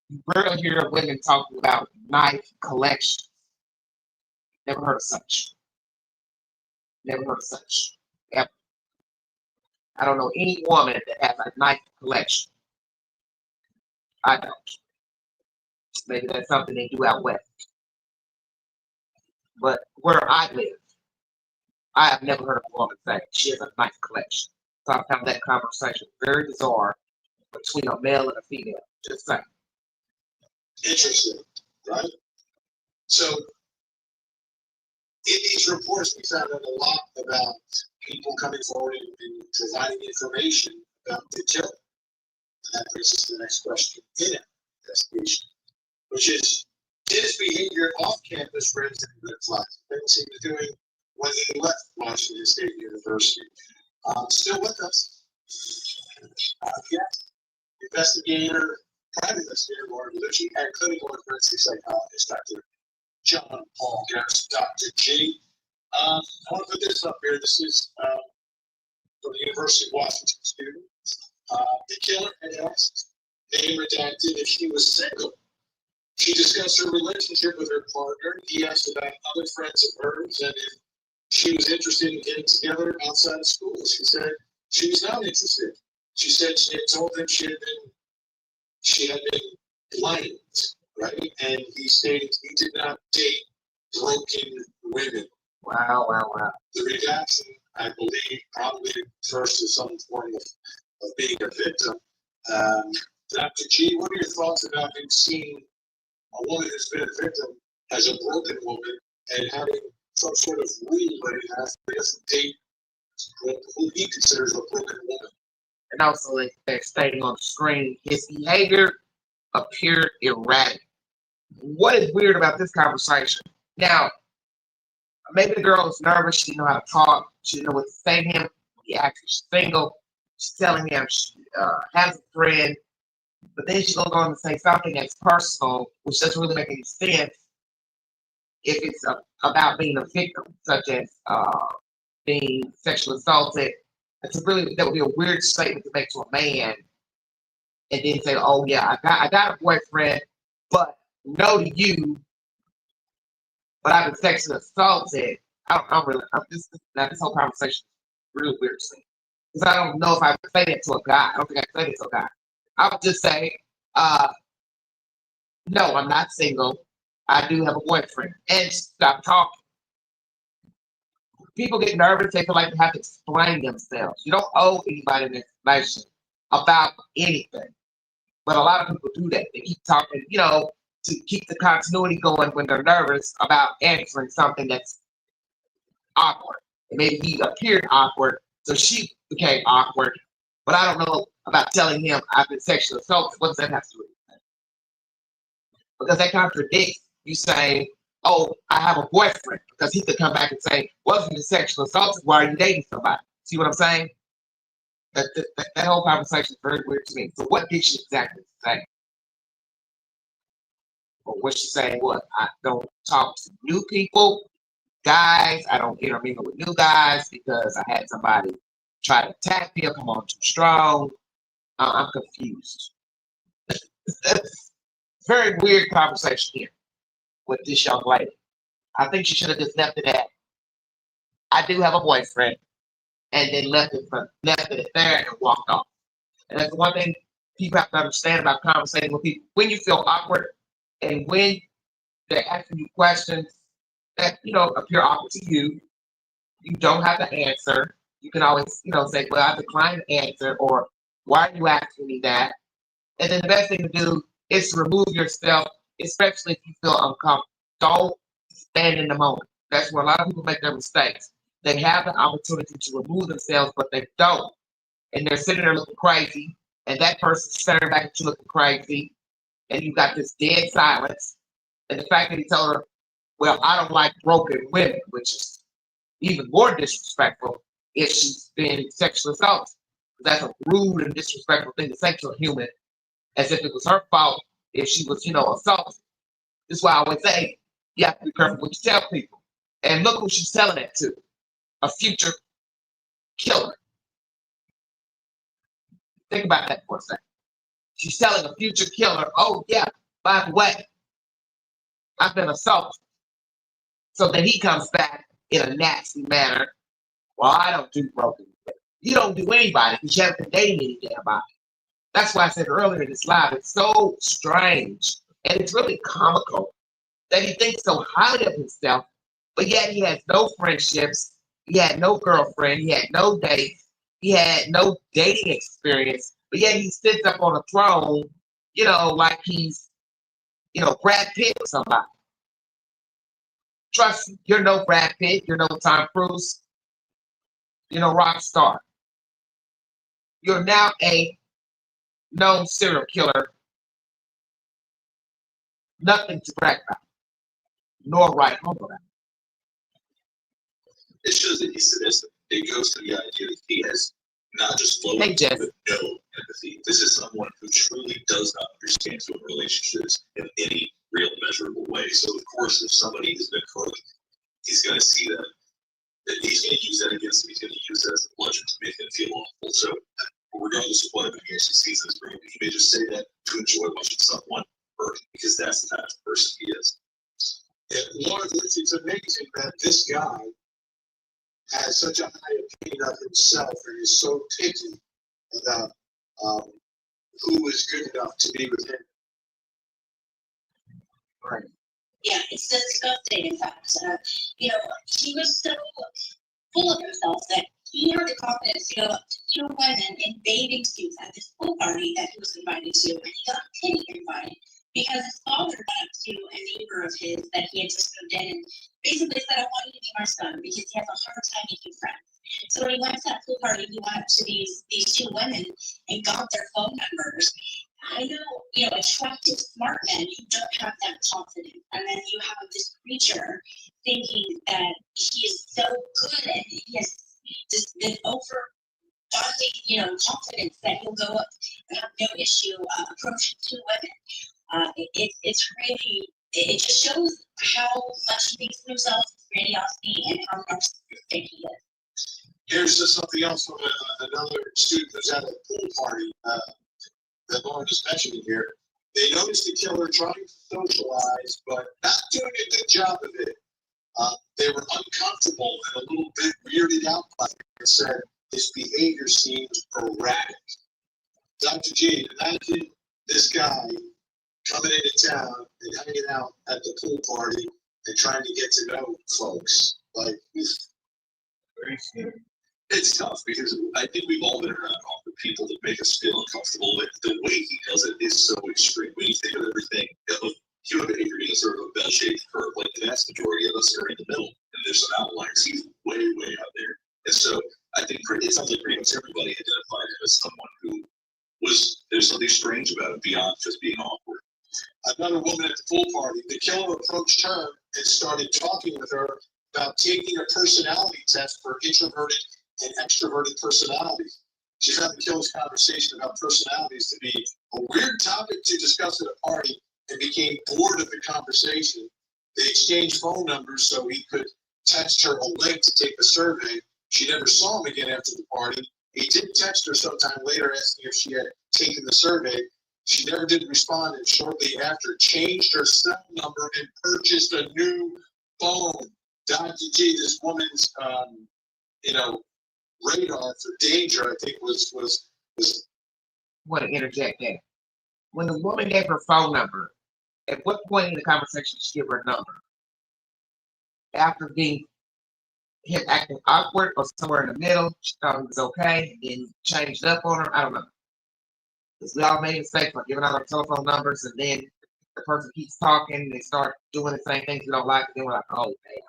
Speaker 1: You rarely hear women talking about knife collections. Never heard of such. Never heard of such. Ever. I don't know any woman that has a knife collection. I don't. Maybe that's something they do out west. But where I live, I have never heard of a woman say she has a knife collection. So I found that conversation very bizarre between a male and a female. Just saying.
Speaker 2: Interesting, right? So in these reports, we found out a lot about people coming forward and providing information about the killer. And that brings us to the next question in our investigation, which is, did his behavior off campus raise any red flags? Things he was doing when he left Washington State University. Still with us. Yes. Investigator, private investigator, Lauren Lucci, and clinical and forensic psychologist, Dr. John Paul Garrison, Dr. G. I want to put this up here. This is from the University of Washington student. The killer had asked, name redacted, if she was single. She discussed her relationship with her partner. He asked about other friends of hers and if she was interested in getting together outside of school. She said she was not interested. She said she had told him she had been blamed, right? And he stated he did not date broken women.
Speaker 1: Wow, wow, wow.
Speaker 2: The reaction, I believe, probably refers to some form of being a victim. Dr. G, what are your thoughts about him seeing a woman who's been a victim as a broken woman and having some sort of rule that he has to date who he considers a broken woman?
Speaker 1: And also, like they're stating on the screen, his behavior appeared erratic. What is weird about this conversation? Now, maybe the girl is nervous. She didn't know how to talk. She didn't know what to say to him. He actually single. She's telling him she has a friend. But then she's going to go on to say something that's personal, which doesn't really make any sense if it's about being a victim, such as being sexually assaulted. That would be a weird statement to make to a man, and then say, "Oh yeah, I got a boyfriend, but no to you, but I've been sexually assaulted." This whole conversation is really weird to me because I don't know if I can say that to a guy. I don't think I can say that to a guy. I would just say, no, I'm not single. I do have a boyfriend, and stop talking. People get nervous. They feel like they have to explain themselves. You don't owe anybody an explanation about anything. But a lot of people do that. They keep talking, to keep the continuity going when they're nervous about answering something that's awkward. And maybe he appeared awkward, so she became awkward. But I don't know about telling him I've been sexually assaulted. What does that have to do with anything? Because that contradicts you saying, "Oh, I have a boyfriend," because he could come back and say, "Wasn't you sexually assaulted? Why are you dating somebody?" See what I'm saying? That whole conversation is very weird to me. So what did she exactly say? Or was she saying what? I don't talk to new people, guys. I don't intermingle with new guys because I had somebody try to attack me or come on too strong. I'm confused. Very weird conversation here with this young lady. I think she should have just left it at, "I do have a boyfriend," and then left it there and walked off. And that's one thing people have to understand about conversating with people. When you feel awkward and when they're asking you questions that appear awkward to you, you don't have to answer. You can always say, "Well, I decline to answer," or "Why are you asking me that?" And then the best thing to do is to remove yourself, especially if you feel uncomfortable. Don't stand in the moment. That's where a lot of people make their mistakes. They have the opportunity to remove themselves, but they don't. And they're sitting there looking crazy, and that person's staring back at you looking crazy, and you got this dead silence. And the fact that he told her, "Well, I don't like broken women," which is even more disrespectful if she's been sexually assaulted. That's a rude and disrespectful thing to say to a human, as if it was her fault if she was, assaulted. This is why I always say, you have to be careful what you tell people. And look who she's telling it to. A future killer. Think about that for a second. She's telling a future killer, "Oh yeah, by the way, I've been assaulted." So then he comes back in a nasty manner. "Well, I don't do broken women." You don't do anybody because you haven't been dating any damn body. That's why I said earlier in this live, it's so strange and it's really comical that he thinks so highly of himself, but yet he has no friendships, he had no girlfriend, he had no dates, he had no dating experience, but yet he sits up on a throne, like he's, Brad Pitt or somebody. Trust me, you're no Brad Pitt, you're no Tom Cruise, you're no rock star. You're now a known serial killer. Nothing to brag about, nor write home about.
Speaker 6: It shows that he's sadistic. It goes to the idea that he has not just flowing,
Speaker 1: Hey, Jeff.
Speaker 6: but no empathy. This is someone who truly does not understand human relationships in any real measurable way. So, of course, if somebody has been hurt, he's going to see that. He's going to use that against him. He's going to use that as a bludgeon to make him feel awful. So, regardless of what he actually sees in his brain, he may just say that to enjoy watching someone hurt, because that's the kind of person he is.
Speaker 2: And it's amazing that this guy has such a high opinion of himself and is so picky about who is good enough to be with him.
Speaker 1: Right.
Speaker 5: Yeah, it's disgusting. In fact, he was so full of himself that he had the confidence to go up to two women in bathing suits at this pool party that he was invited to, and he got a pity invite because his father went up to a neighbor of his that he had just moved in and basically said, "I want you to be my son," because he has a hard time making friends. So when he went to that pool party, he went up to these two women and got their phone numbers. I know, attractive, smart men who don't have that confidence. And then you have this creature thinking that he is so good and he has this overbody, confidence that he'll go up and have no issue approaching two women. It's really, it just shows how much he thinks of himself, his grandiosity, and how narcissistic he is.
Speaker 2: Here's just something else from another student who's at a pool party that Lauren is mentioning here. They noticed the killer trying to socialize, but not doing a good job of it. They were uncomfortable and a little bit weirded out by it and said his behavior seems erratic. Dr. G, imagine this guy coming into town and hanging out at the pool party and trying to get to know folks. Like,
Speaker 1: Very scary.
Speaker 6: It's tough because I think we've all been around awkward people that make us feel uncomfortable. But the way he does it is so extreme. When you think of everything, human behavior is sort of a bell-shaped curve. Like the vast majority of us are in the middle, and there's some outliers. He's way, way out there. And so I think it sounds like pretty much everybody identified him as someone who there's something strange about it beyond just being awkward.
Speaker 2: Another woman at the pool party, the killer approached her and started talking with her about taking a personality test for introverted and extroverted personalities. She found the killer's conversation about personalities to be a weird topic to discuss at a party and became bored of the conversation. They exchanged phone numbers so he could text her a link to take the survey. She never saw him again after the party. He did text her sometime later asking if she had taken the survey. She never did respond, and shortly after changed her cell number and purchased a new phone. Dr. G, this woman's radar for danger, I think, was.
Speaker 1: Want to interject that. When the woman gave her phone number, at what point in the conversation did she give her number? After being him acting awkward or somewhere in the middle, she thought it was okay, and changed up on her. I don't know. Because we all made mistakes by giving out our telephone numbers, and then the person keeps talking, and they start doing the same things we don't like, and then we're like, oh, damn.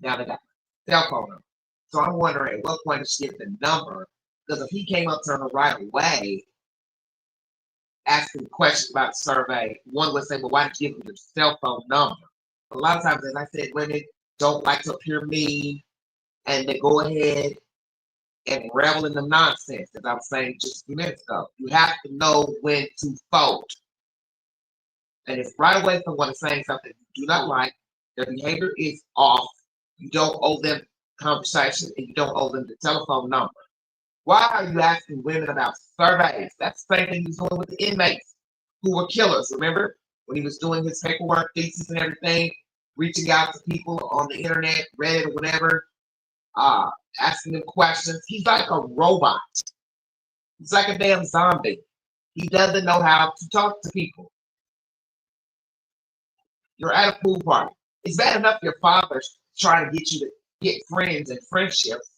Speaker 1: Now they got a cell phone number. So I'm wondering at what point did she get the number? Because if he came up to her right away, asking questions about the survey, one would say, well, why did you give me your cell phone number? A lot of times, as I said, women don't like to appear mean, and they go ahead and revel in the nonsense, as I was saying just a few minutes ago. You have to know when to fold. And if right away someone is saying something you do not like, their behavior is off, you don't owe them conversation and you don't owe them the telephone number. Why are you asking women about surveys? That's the same thing he was doing with the inmates who were killers. Remember when he was doing his paperwork, thesis and everything, reaching out to people on the internet, Reddit or whatever, asking them questions. He's like a robot. He's like a damn zombie. He doesn't know how to talk to people. You're at a pool party. It's bad enough your father's trying to get you to get friends and friendships.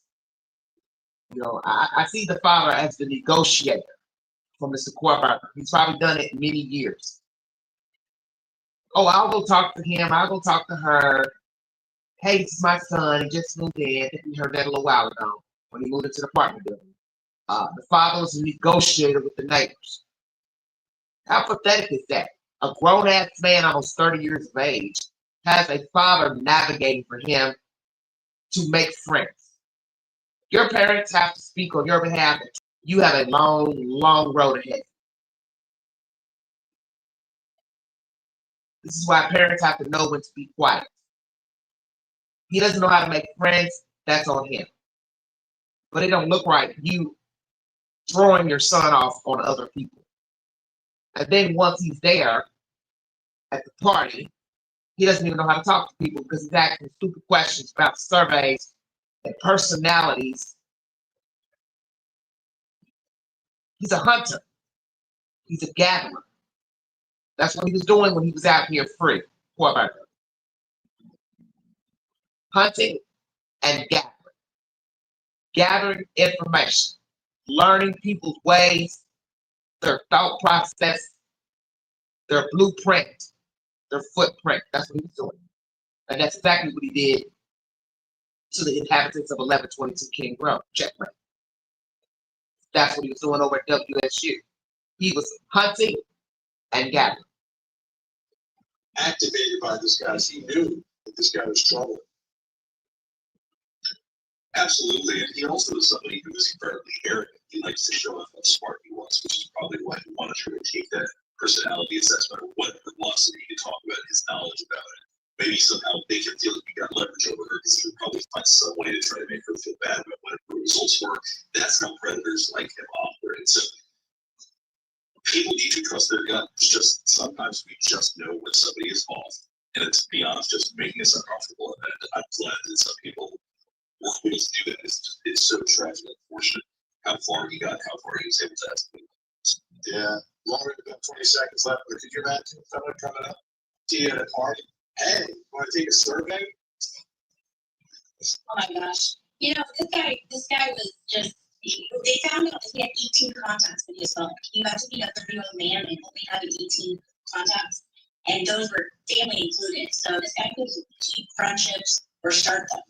Speaker 1: I see the father as the negotiator for Mr. Kohberger. He's probably done it many years. Oh, I'll go talk to him. I'll go talk to her. Hey, this is my son. He just moved in. I think we heard that a little while ago when he moved into the apartment building. The father was a negotiator with the neighbors. How pathetic is that? A grown-ass man, almost 30 years of age, has a father navigating for him to make friends. Your parents have to speak on your behalf. You have a long, long road ahead. This is why parents have to know when to be quiet. He doesn't know how to make friends. That's on him. But it don't look right. You throwing your son off on other people. And then once he's there at the party, he doesn't even know how to talk to people because he's asking stupid questions about surveys and personalities. He's a hunter. He's a gatherer. That's what he was doing when he was out here free. Kohberger. Hunting and gathering. Gathering information. Learning people's ways, their thought process, their blueprint, their footprint. That's what he was doing. And that's exactly what he did to the inhabitants of 1122 King Road. Checkmate. That's what he was doing over at WSU. He was hunting and gathering.
Speaker 2: Activated by this guy, he knew that this guy was trouble.
Speaker 6: Absolutely, and he also is somebody who is incredibly arrogant. He likes to show off how smart he was, which is probably why he wanted to take that personality assessment or whatever it was so he could talk about his knowledge about it. Maybe somehow they can feel like he got leverage over her because he would probably find some way to try to make her feel bad about whatever the results were. That's how predators like him operate. So people need to trust their gut. It's just sometimes we just know when somebody is off, and it's beyond just making us uncomfortable. And I'm glad that some people were able to do that. It's so tragic and unfortunate how far he got, how far he was able to escalate.
Speaker 2: Yeah, longer than about 20 seconds left. But could you imagine someone coming up to you at a party? Hey, want to take a survey?
Speaker 5: Oh my gosh. You know, this guy was just, they found out that he had 18 contacts with his phone. He got to be a 30-year-old man and only having 18 contacts. And those were family included. So this guy could keep friendships or start them.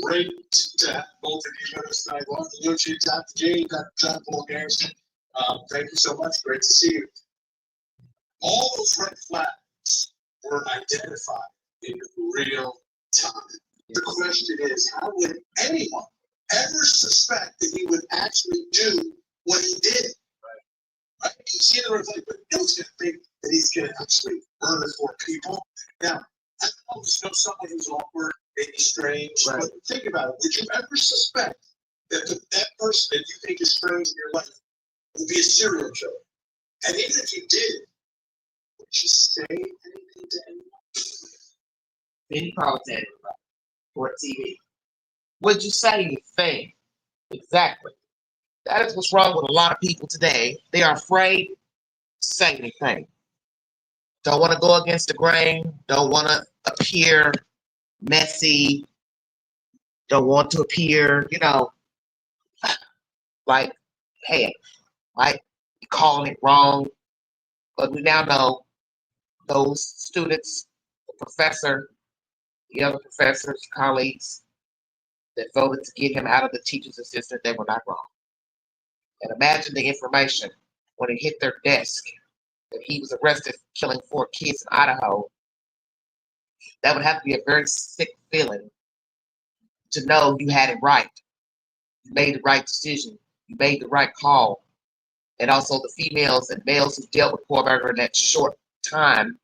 Speaker 2: Great to have both of you with us tonight. Welcome to Lucia, Dr. J, Dr. John Paul Garrison. Thank you so much. Great to see you. All those red flags were identified in real time. The question is, how would anyone ever suspect that he would actually do what he did? Right? You see the red flag, but no one's going to think that he's going to actually murder 4 people. Now, I always know someone who's awkward, maybe strange, right. But think about it. Would you ever suspect that that person that you think is strange in your life would be a serial killer? And even if you did, would you say anything to anyone?
Speaker 1: Then you probably tell everybody or TV. Would you say anything? Exactly. That is what's wrong with a lot of people today. They are afraid to say anything. Don't want to go against the grain. Don't want to appear messy. Don't want to appear, like, hey, like calling it wrong. But we now know those students, the professor, the other professors, colleagues that voted to get him out of the teacher's assistant, they were not wrong. And imagine the information when it hit their desk that he was arrested for killing 4 kids in Idaho. That would have to be a very sick feeling to know you had it right. You made the right decision. You made the right call. And also the females and males who dealt with Kohberger in that short time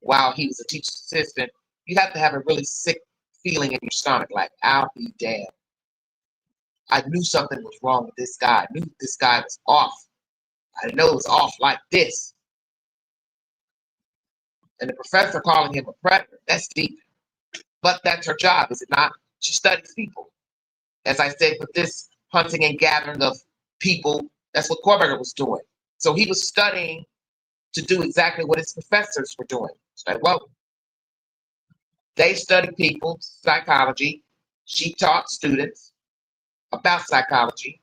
Speaker 1: while he was a teacher's assistant, you have to have a really sick feeling in your stomach, like, I'll be damned. I knew something was wrong with this guy. I knew this guy was off. I didn't know it was off like this. And the professor calling him a predator, that's deep. But that's her job, is it not? She studies people. As I said, with this hunting and gathering of people, that's what Kohberger was doing. So he was studying to do exactly what his professors were doing. It's like, well, they study people, psychology. She taught students about psychology.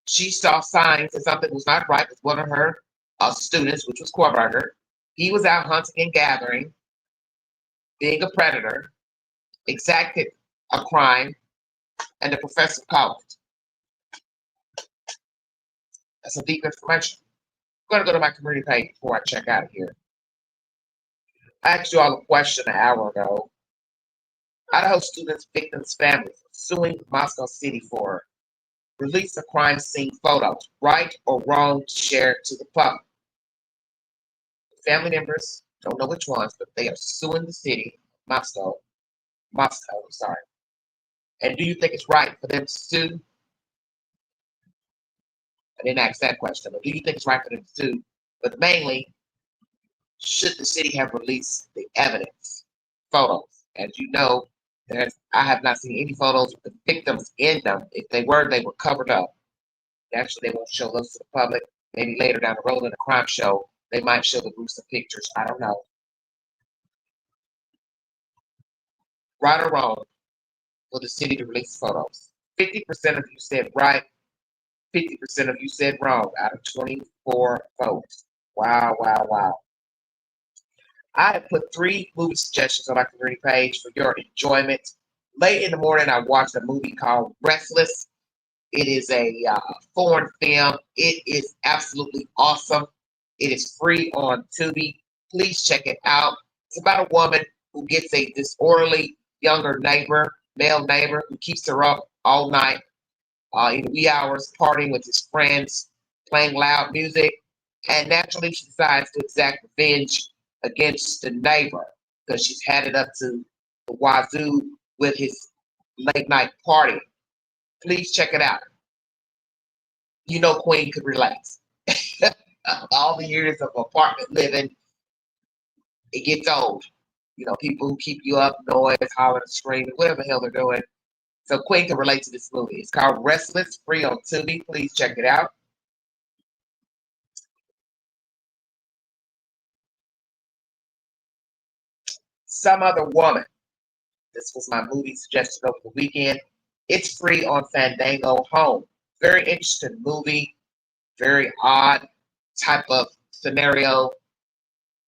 Speaker 1: She saw signs that something was not right with one of her students, which was Kohberger. He was out hunting and gathering, being a predator, exacted a crime, and the professor called it. That's some deep information. I'm going to go to my community page before I check out of here. I asked you all a question an hour ago. Idaho students' victims' families are suing Moscow City for release of crime scene photos, right or wrong to share to the public. Family members, don't know which ones, but they are suing the city, Moscow, I'm sorry. And do you think it's right for them to sue? I didn't ask that question, but do you think it's right for them to sue? But mainly, should the city have released the evidence, photos? As you know, I have not seen any photos with the victims in them. If they were covered up. Actually, they won't show those to the public. Maybe later down the road in a crime show, they might show the gruesome pictures. I don't know. Right or wrong for the city to release photos? 50% of you said right. 50% of you said wrong out of 24 votes. Wow, wow, wow. I have put 3 movie suggestions on my community page for your enjoyment. Late in the morning, I watched a movie called Restless. It is a foreign film. It is absolutely awesome. It is free on Tubi. Please check it out. It's about a woman who gets a disorderly younger neighbor, male neighbor, who keeps her up all night in the wee hours, partying with his friends, playing loud music, and naturally she decides to exact revenge against the neighbor because she's had it up to the wazoo with his late night party. Please check it out. You know Queen could relate. All the years of apartment living, it gets old. You know, people who keep you up, noise, hollering, screaming, whatever the hell they're doing. So Queen can relate to this movie. It's called Restless, free on Tubi. Please check it out. Some Other Woman. This was my movie suggestion over the weekend. It's free on Fandango Home. Very interesting movie. Very odd type of scenario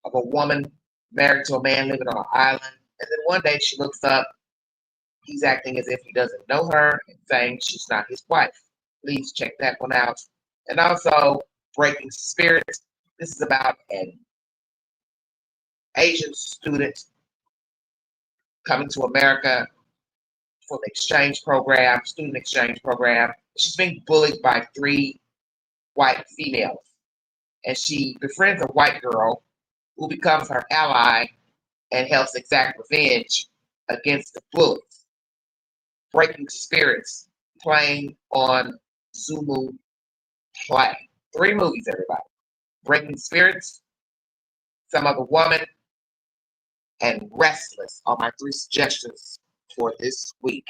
Speaker 1: of a woman married to a man living on an island. And then one day she looks up. He's acting as if he doesn't know her and saying she's not his wife. Please check that one out. And also, Breaking Spirits. This is about an Asian student coming to America for the exchange program, student exchange program. She's being bullied by 3 white females. And she befriends a white girl who becomes her ally and helps exact revenge against the bullies. Breaking Spirits, playing on Zumu Play. 3 movies, everybody. Breaking Spirits, Some Other Woman, and Restless are my 3 suggestions for this week.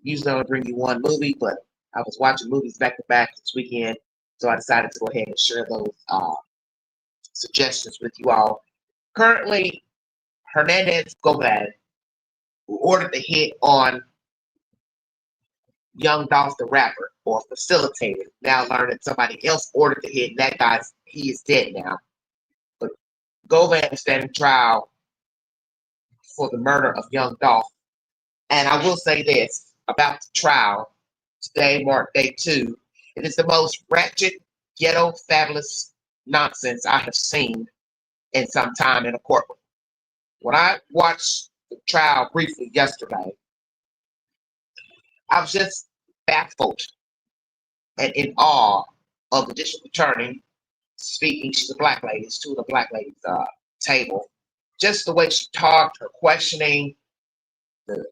Speaker 1: Usually I only bring you 1 movie, but I was watching movies back to back this weekend, so I decided to go ahead and share those suggestions with you all. Currently, Hernandez Gomez, who ordered the hit on Young Dolph the rapper, or facilitated, now learned that somebody else ordered the hit, and that guy, he is dead now. But Gomez is standing trial for the murder of Young Dolph. And I will say this about the trial. Today marked day 2. It is the most ratchet, ghetto, fabulous nonsense I have seen in some time in a courtroom. When I watched the trial briefly yesterday, I was just baffled and in awe of the district attorney speaking. She's a black lady. It's 2 of the black ladies' table. Just the way she talked, her questioning, the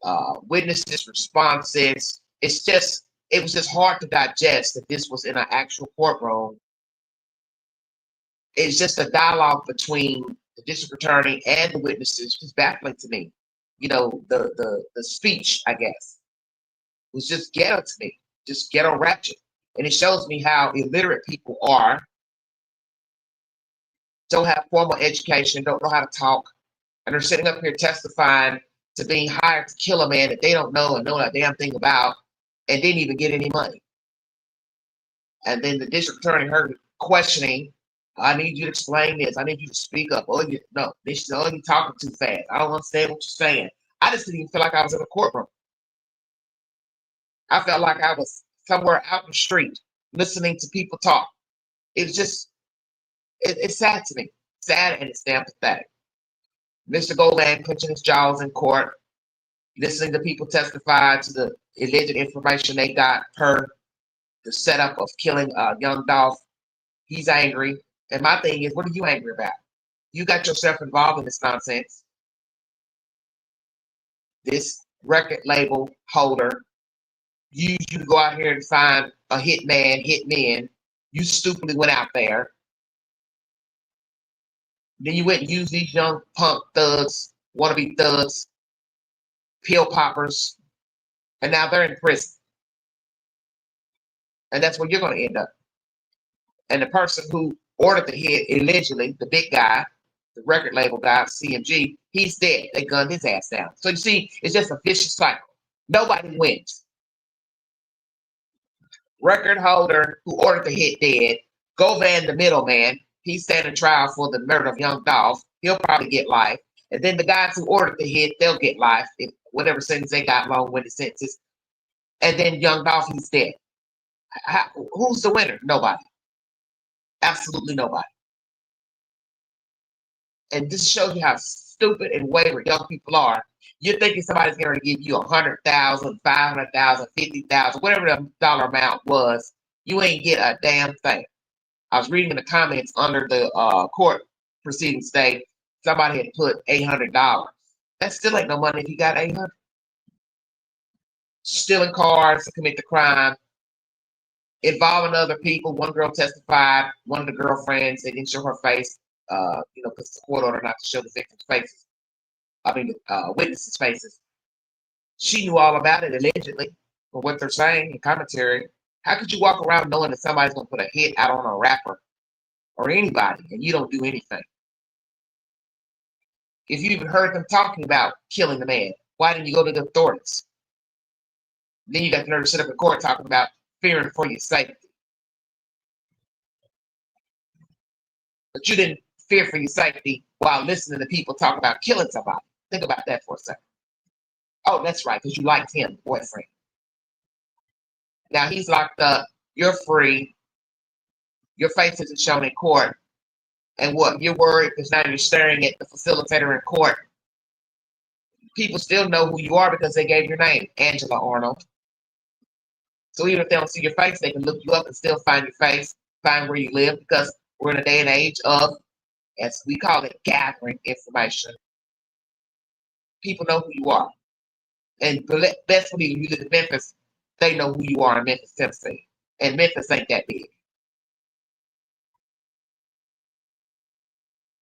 Speaker 1: witnesses' responses. It was just hard to digest that this was in an actual courtroom. It's just a dialogue between the district attorney and the witnesses. It's baffling to me. You know, the speech, I guess, was just ghetto to me, just ghetto ratchet. And it shows me how illiterate people are, don't have formal education, don't know how to talk, and they're sitting up here testifying to being hired to kill a man that they don't know and know a damn thing about and didn't even get any money. And then the district attorney heard questioning, I need you to explain this. I need you to speak up. Oh, you're talking too fast. I don't understand what you're saying. I just didn't even feel like I was in a courtroom. I felt like I was somewhere out in the street listening to people talk. It was just, it's sad to me. Sad, and it's damn pathetic. Mr. Golan clenching his jaws in court, listening to people testify to the alleged information they got per the setup of killing young Dolph. He's angry. And my thing is, what are you angry about? You got yourself involved in this nonsense. This record label holder used you to go out here and find a hitmen. You stupidly went out there. Then you went and used these young punk thugs, wannabe thugs, pill poppers, and now they're in prison. And that's where you're going to end up. And the person who ordered the hit, allegedly, the big guy, the record label guy, CMG, he's dead. They gunned his ass down. So you see, it's just a vicious cycle. Nobody wins. Record holder who ordered the hit dead. Govan, the middleman, he's standing trial for the murder of Young Dolph. He'll probably get life. And then the guys who ordered the hit, they'll get life. If whatever sentence they got, long-winded sentences. And then Young Dolph, he's dead. Who's the winner? Nobody. Absolutely nobody. And this shows you how stupid and wayward young people are. You're thinking somebody's going to give you 100,000, 500,000, 50,000, whatever the dollar amount was. You ain't get a damn thing. I was reading in the comments under the court proceedings today. Somebody had put $800. That still ain't no money if you got 800. Stealing cars to commit the crime. Involving other people. One girl testified. One of the girlfriends, they didn't show her face. Because it's a court order not to show the victims' faces. Witnesses' faces. She knew all about it, allegedly, from what they're saying in commentary. How could you walk around knowing that somebody's going to put a hit out on a rapper or anybody, and you don't do anything? If you even heard them talking about killing the man, why didn't you go to the authorities? Then you got the nerve to sit up in court talking about fearing for your safety. But you didn't fear for your safety while listening to people talk about killing somebody. Think about that for a second. Oh, that's right, because you liked him, boyfriend. Now he's locked up. You're free. Your face isn't shown in court. And what? You're worried because now you're staring at the facilitator in court. People still know who you are because they gave your name, Angela Arnold. So even if they don't see your face, they can look you up and still find your face, find where you live, because we're in a day and age of, as we call it, gathering information. People know who you are. And best believe if you live in Memphis, they know who you are in Memphis, Tennessee. And Memphis ain't that big.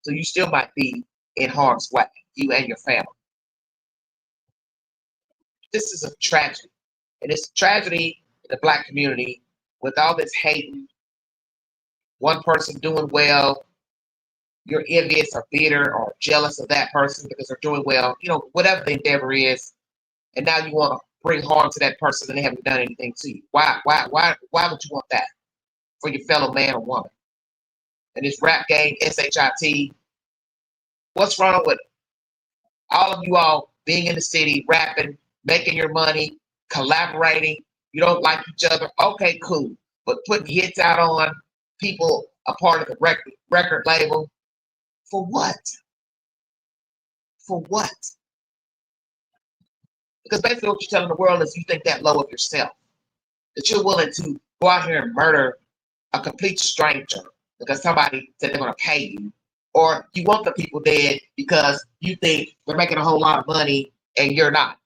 Speaker 1: So you still might be in harm's way, you and your family. This is a tragedy. And it's a tragedy in the Black community with all this hating. One person doing well, you're envious or bitter or jealous of that person because they're doing well, whatever the endeavor is. And now you want to bring harm to that person and they haven't done anything to you. Why would you want that for your fellow man or woman? And this rap game, SHIT, what's wrong with all of you all being in the city, rapping, making your money, collaborating? You don't like each other. Okay, cool. But putting hits out on people a part of the record label, for what? For what? Because basically what you're telling the world is you think that low of yourself. That you're willing to go out here and murder a complete stranger because somebody said they're going to pay you. Or you want the people dead because you think they're making a whole lot of money and you're not.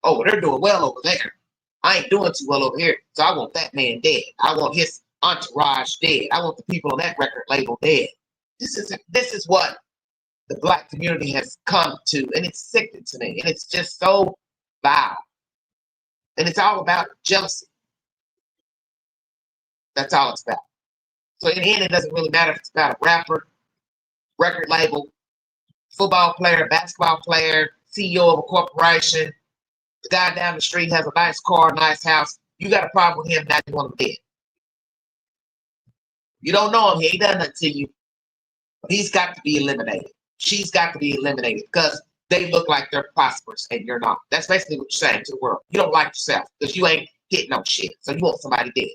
Speaker 1: Oh, well, they're doing well over there. I ain't doing too well over here, so I want that man dead. I want his entourage dead. I want the people on that record label dead. This is what the Black community has come to, and it's sickening to me, and it's just so vile. And it's all about jealousy. That's all it's about. So in the end, it doesn't really matter if it's about a rapper, record label, football player, basketball player, CEO of a corporation. The guy down the street has a nice car, nice house. You got a problem with him, now you want him dead. You don't know him, he ain't done nothing to you. But he's got to be eliminated. She's got to be eliminated because they look like they're prosperous and you're not. That's basically what you're saying to the world. You don't like yourself because you ain't hitting no shit. So you want somebody dead.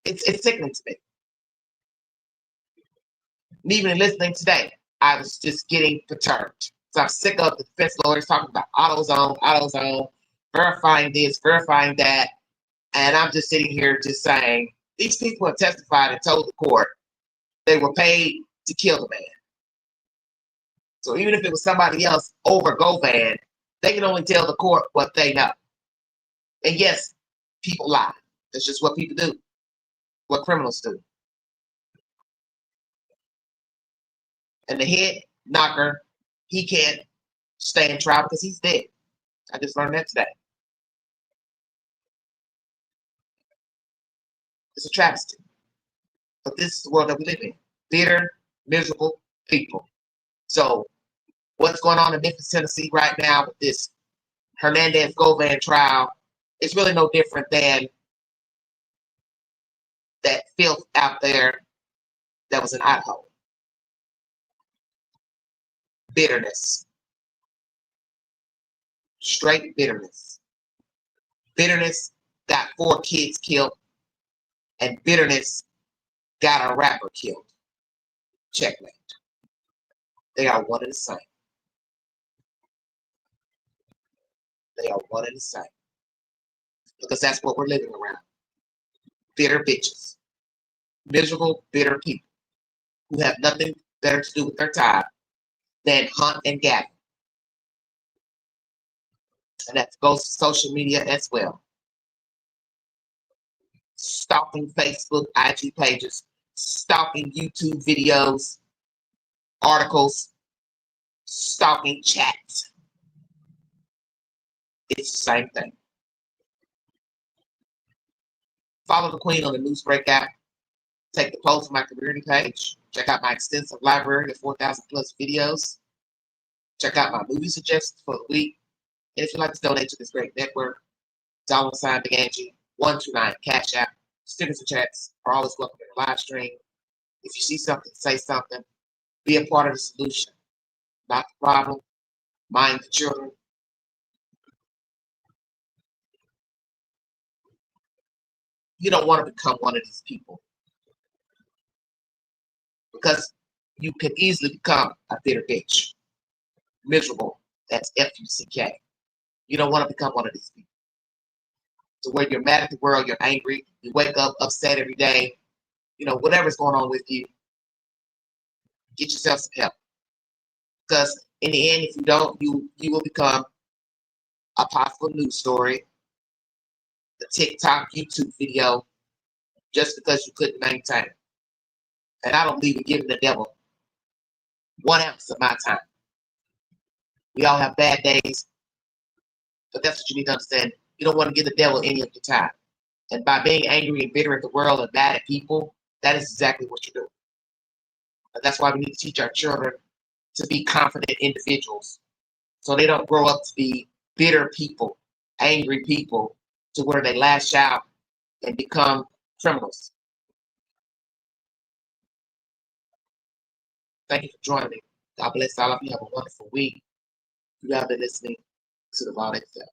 Speaker 1: It's sickening to me. And even in listening today, I was just getting perturbed. So I'm sick of the defense lawyers talking about AutoZone, verifying this, verifying that. And I'm just sitting here just saying, these people have testified and told the court they were paid to kill the man. So even if it was somebody else over Govan, they can only tell the court what they know. And yes, people lie. That's just what people do, what criminals do. And the head knocker he can't stand trial because he's dead. I just learned that today. It's a travesty. But this is the world that we live in. Bitter, miserable people. So what's going on in Memphis, Tennessee right now with this Hernandez-Govan trial, it's really no different than that filth out there that was in Idaho. Bitterness. Straight bitterness. Bitterness got 4 kids killed, and bitterness got a rapper killed. Checkmate. They are one and the same. They are one and the same. Because that's what we're living around. Bitter bitches. Miserable, bitter people who have nothing better to do with their time than hunt and gather. And that goes to social media as well. Stalking Facebook, IG pages, stalking YouTube videos, articles, stalking chats. It's the same thing. Follow the Queen on the Newsbreak app. Take the polls on my community page. Check out my extensive library of 4,000 plus videos. Check out my movie suggestions for the week. And if you'd like to donate to this great network, $sign Big Angie, 129 Cash App. Stickers and checks are always welcome in the live stream. If you see something, say something. Be a part of the solution, not the problem. Mind the children. You don't want to become one of these people because you can easily become a bitter bitch. Miserable. That's F-U-C-K. You don't want to become one of these people. So where you're mad at the world, you're angry, you wake up upset every day, whatever's going on with you, get yourself some help. Because in the end, if you don't, you will become a possible news story, a TikTok, YouTube video, just because you couldn't maintain it. And I don't believe in giving the devil 1 ounce of my time. We all have bad days, but that's what you need to understand. You don't want to give the devil any of your time. And by being angry and bitter at the world and mad at people, that is exactly what you're doing. And that's why we need to teach our children to be confident individuals so they don't grow up to be bitter people, angry people, to where they lash out and become criminals. Thank you for joining me. God bless all of you. Have a wonderful week. You have been listening to the Violent Self.